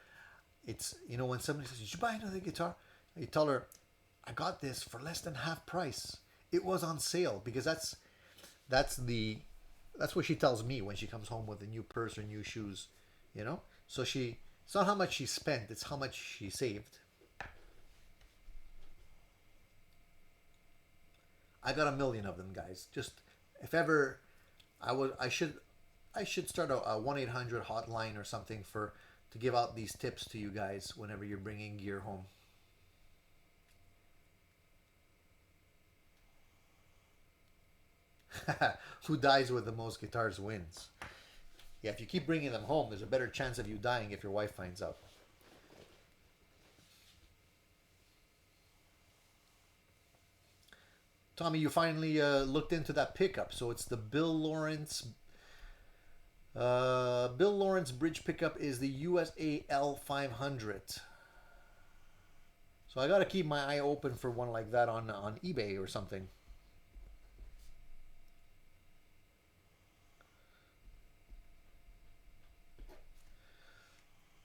it's when somebody says, "Did you buy another guitar?" I tell her, "I got this for less than half price. It was on sale." Because that's the that's what she tells me when she comes home with a new purse or new shoes. So it's not how much she spent; it's how much she saved. I got a million of them, guys. Just if ever I should start a 1-800 hotline or something for to give out these tips to you guys whenever you're bringing gear home. Who dies with the most guitars wins. Yeah, if you keep bringing them home, there's a better chance of you dying if your wife finds out. Tommy, you finally looked into that pickup. So it's the Bill Lawrence bridge pickup is the USA L500. So I got to keep my eye open for one like that on eBay or something.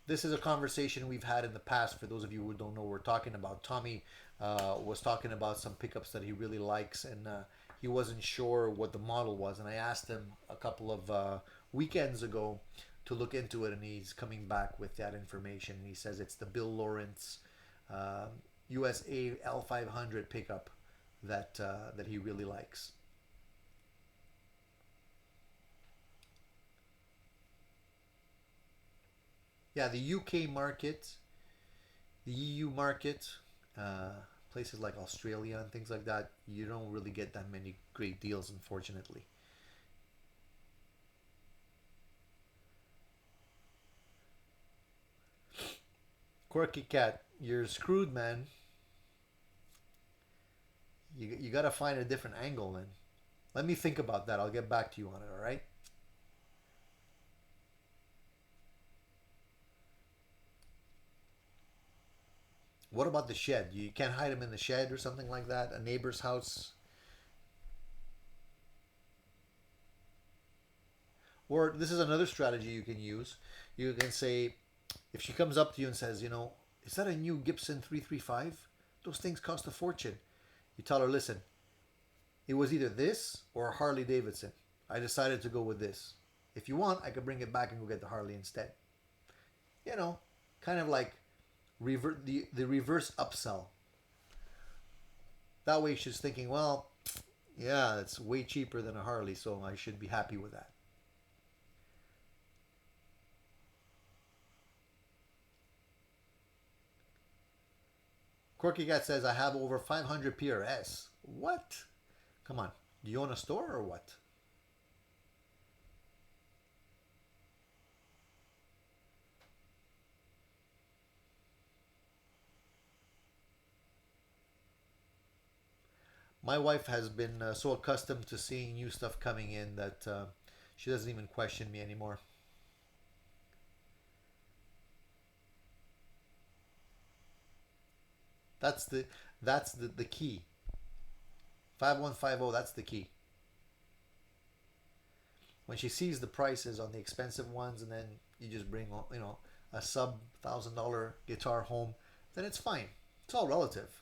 This is a conversation we've had in the past. For those of you who don't know what we're talking about, Tommy was talking about some pickups that he really likes, and he wasn't sure what the model was. And I asked him a couple of weekends ago to look into it, and he's coming back with that information. And he says it's the Bill Lawrence uh, USA L500 pickup that he really likes. Yeah, the UK market, the EU market, uh, places like Australia and things like that, you don't really get that many great deals, unfortunately. Quirky Cat, you're screwed, man. You got to find a different angle then. Let me think about that. I'll get back to you on it, all right? What about the shed? You can't hide them in the shed or something like that? A neighbor's house? Or this is another strategy you can use. You can say, if she comes up to you and says, is that a new Gibson 335? Those things cost a fortune. You tell her, listen, it was either this or a Harley Davidson. I decided to go with this. If you want, I could bring it back and go get the Harley instead. You know, kind of like the reverse upsell. That way she's thinking, well, yeah, it's way cheaper than a Harley, so I should be happy with that. Quirky Cat says, I have over 500 PRS. What? Come on. Do you own a store or what? My wife has been so accustomed to seeing new stuff coming in that she doesn't even question me anymore. That's the key. 5150, that's the key. When she sees the prices on the expensive ones and then you just bring a sub $1,000 guitar home, then it's fine. It's all relative.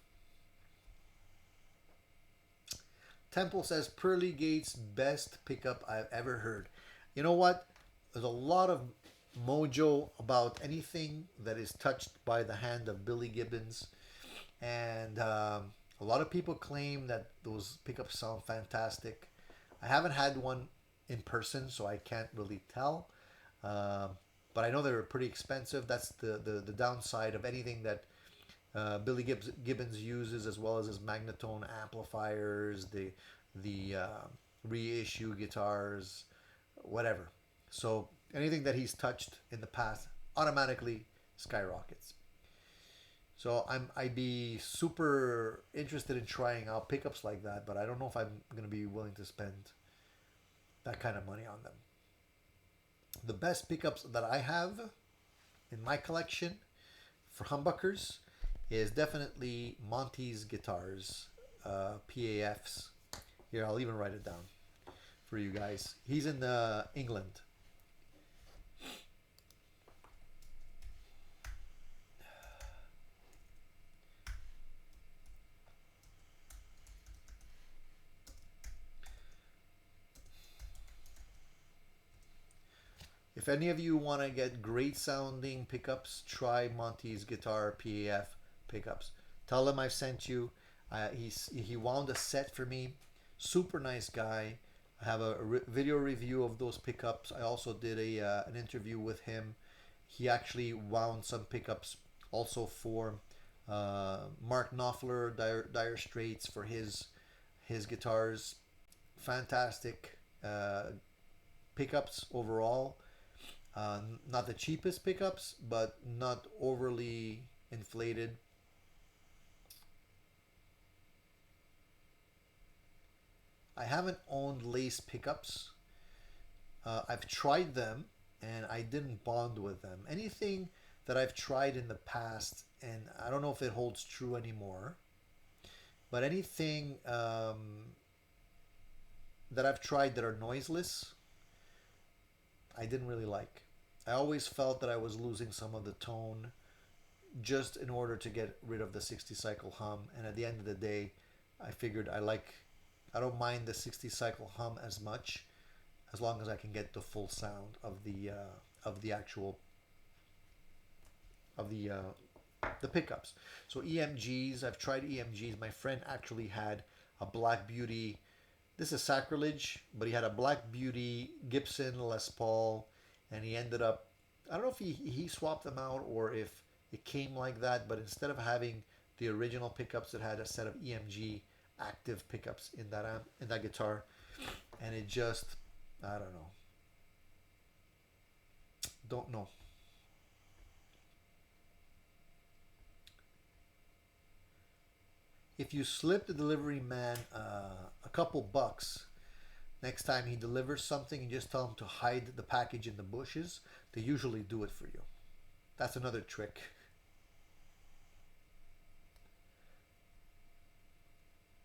Temple says Pearly Gates best pickup I've ever heard. You know what? There's a lot of mojo about anything that is touched by the hand of Billy Gibbons, and a lot of people claim that those pickups sound fantastic. I haven't had one in person, so I can't really tell. Uh, but I know they're pretty expensive. That's the downside of anything that Gibbons uses, as well as his Magnatone amplifiers, the reissue guitars, whatever. So anything that he's touched in the past automatically skyrockets. So I'd be super interested in trying out pickups like that, but I don't know if I'm gonna be willing to spend that kind of money on them. The best pickups that I have in my collection for humbuckers is definitely Monty's guitars, PAFs. Here, I'll even write it down for you guys. He's in England. If any of you want to get great sounding pickups, try Monty's Guitar PAF pickups. Tell him I sent you. He wound a set for me. Super nice guy. I have a video review of those pickups. I also did an interview with him. He actually wound some pickups also for Mark Knopfler, Dire Straits, for his guitars. Fantastic pickups overall. Not the cheapest pickups, but not overly inflated. I haven't owned lace pickups. I've tried them and I didn't bond with them. Anything that I've tried in the past, and I don't know if it holds true anymore, but anything that I've tried that are noiseless, I didn't really like. I always felt that I was losing some of the tone just in order to get rid of the 60 cycle hum. And at the end of the day, I figured I don't mind the 60 cycle hum as much as long as I can get the full sound of the actual of the pickups. So EMGs, I've tried EMGs. My friend actually had a Black Beauty. This is sacrilege, but he had a Black Beauty Gibson Les Paul, and he ended up. I don't know if he swapped them out or if it came like that, but instead of having the original pickups, it had a set of EMG active pickups in that guitar, and it just I don't know. Don't know. If you slip the delivery man a couple bucks, next time he delivers something, you just tell him to hide the package in the bushes. They usually do it for you. That's another trick.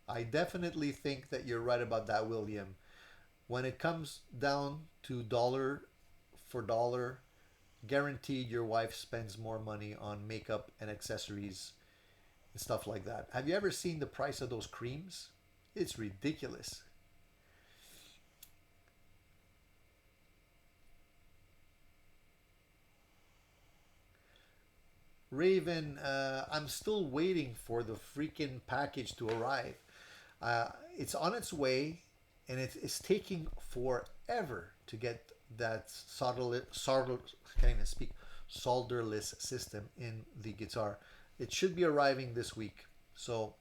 I definitely think that you're right about that, William. When it comes down to dollar for dollar, guaranteed your wife spends more money on makeup and accessories and stuff like that. Have you ever seen the price of those creams? It's ridiculous. Raven, I'm still waiting for the freaking package to arrive. It's on its way, and it's taking forever to get that can't even speak, solderless system in the guitar. It should be arriving this week, so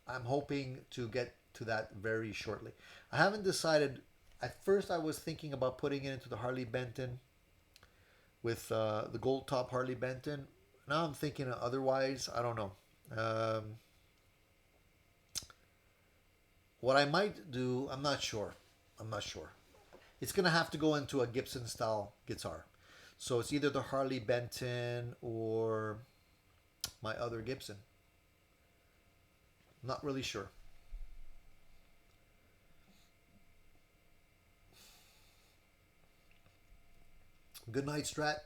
I'm hoping to get to that very shortly. I haven't decided. At first, I was thinking about putting it into the Harley Benton with the gold top Harley Benton. Now I'm thinking otherwise. I don't know. What I might do, I'm not sure. I'm not sure. It's gonna have to go into a Gibson style guitar. So it's either the Harley Benton or my other Gibson. Not really sure. Good night, Strat.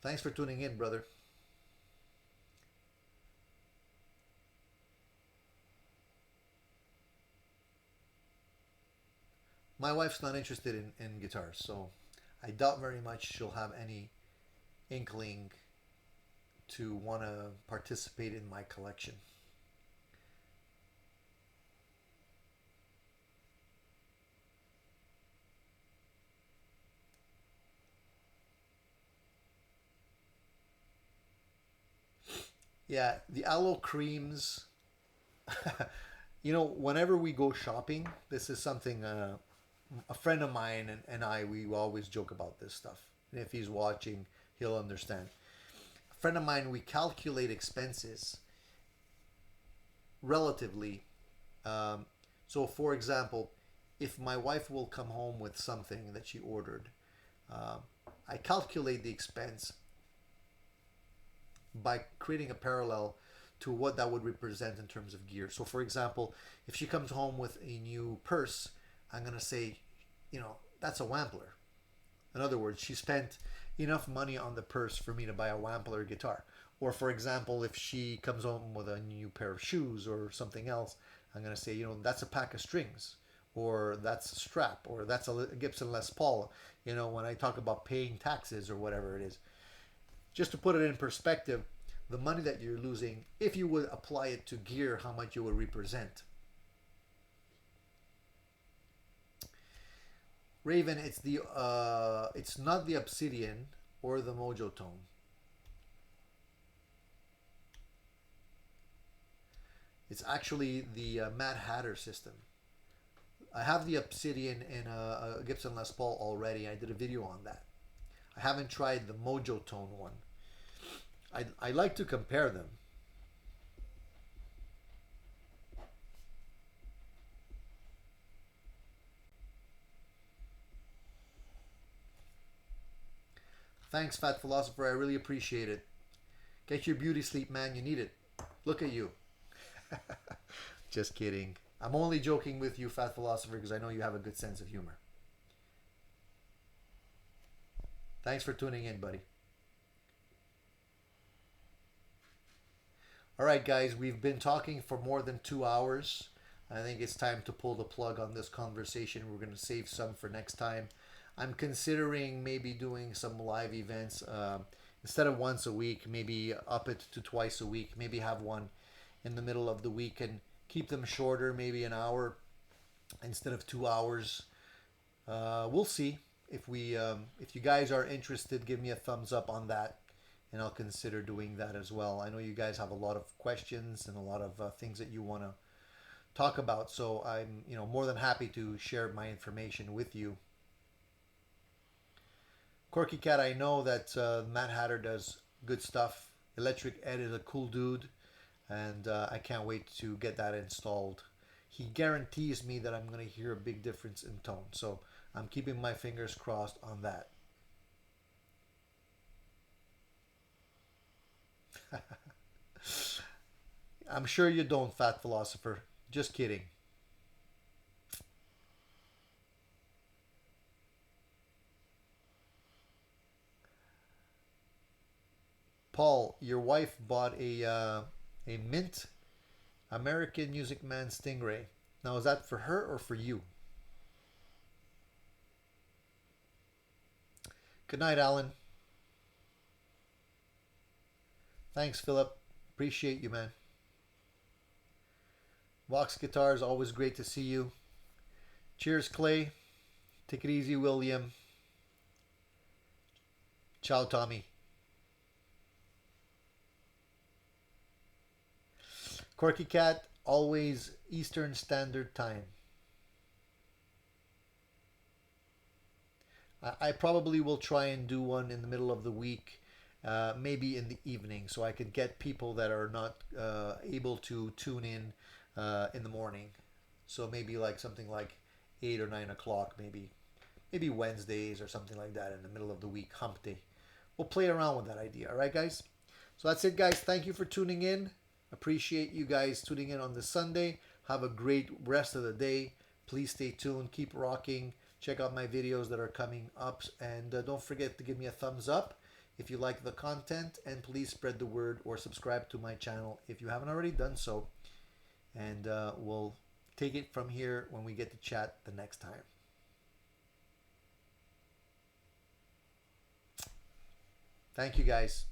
Thanks for tuning in, brother. My wife's not interested in guitars, so I doubt very much she'll have any inkling to want to participate in my collection. Yeah, the aloe creams. Whenever we go shopping, this is something a friend of mine and I, we always joke about this stuff. And if he's watching, he'll understand. A friend of mine, we calculate expenses relatively. Um, so, for example, if my wife will come home with something that she ordered, uh, I calculate the expense by creating a parallel to what that would represent in terms of gear. So, for example, if she comes home with a new purse, I'm going to say, that's a Wampler. In other words, she spent enough money on the purse for me to buy a Wampler guitar. Or, for example, if she comes home with a new pair of shoes or something else, I'm going to say, that's a pack of strings, or that's a Strat, or that's a Gibson Les Paul. When I talk about paying taxes or whatever it is, just to put it in perspective, the money that you're losing, if you would apply it to gear, how much you would represent. Raven, it's not the Obsidian or the Mojo Tone. It's actually the Mad Hatter system. I have the Obsidian in a Gibson Les Paul already. I did a video on that. I haven't tried the Mojo Tone one. I like to compare them. Thanks, Fat Philosopher. I really appreciate it. Get your beauty sleep, man. You need it. Look at you. Just kidding. I'm only joking with you, Fat Philosopher, because I know you have a good sense of humor. Thanks for tuning in, buddy. All right, guys, we've been talking for more than 2 hours. I think it's time to pull the plug on this conversation. We're going to save some for next time. I'm considering maybe doing some live events instead of once a week, maybe up it to twice a week, maybe have one in the middle of the week and keep them shorter, maybe an hour instead of 2 hours. We'll see if you guys are interested. Give me a thumbs up on that, and I'll consider doing that as well. I know you guys have a lot of questions and a lot of things that you want to talk about, so I'm more than happy to share my information with you. Corky Cat, I know that Matt Hatter does good stuff. Electric Ed is a cool dude, and I can't wait to get that installed. He guarantees me that I'm going to hear a big difference in tone, so I'm keeping my fingers crossed on that. I'm sure you don't, Fat Philosopher. Just kidding. Paul, your wife bought a mint American Music Man Stingray. Now, is that for her or for you? Good night, Alan. Thanks, Philip. Appreciate you, man. Vox Guitars, always great to see you. Cheers, Clay. Take it easy, William. Ciao, Tommy. Corky Cat, always Eastern Standard Time. I probably will try and do one in the middle of the week, maybe in the evening, so I could get people that are not able to tune in the morning. So maybe like something like 8 or 9 o'clock, maybe Wednesdays or something like that in the middle of the week, hump day. We'll play around with that idea. All right, guys. So that's it, guys. Thank you for tuning in. Appreciate you guys tuning in on this Sunday. Have a great rest of the day. Please stay tuned. Keep rocking. Check out my videos that are coming up. And don't forget to give me a thumbs up if you like the content. And please spread the word or subscribe to my channel if you haven't already done so. And we'll take it from here when we get to chat the next time. Thank you, guys.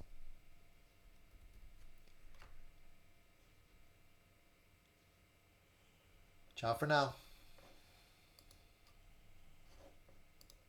Ciao for now.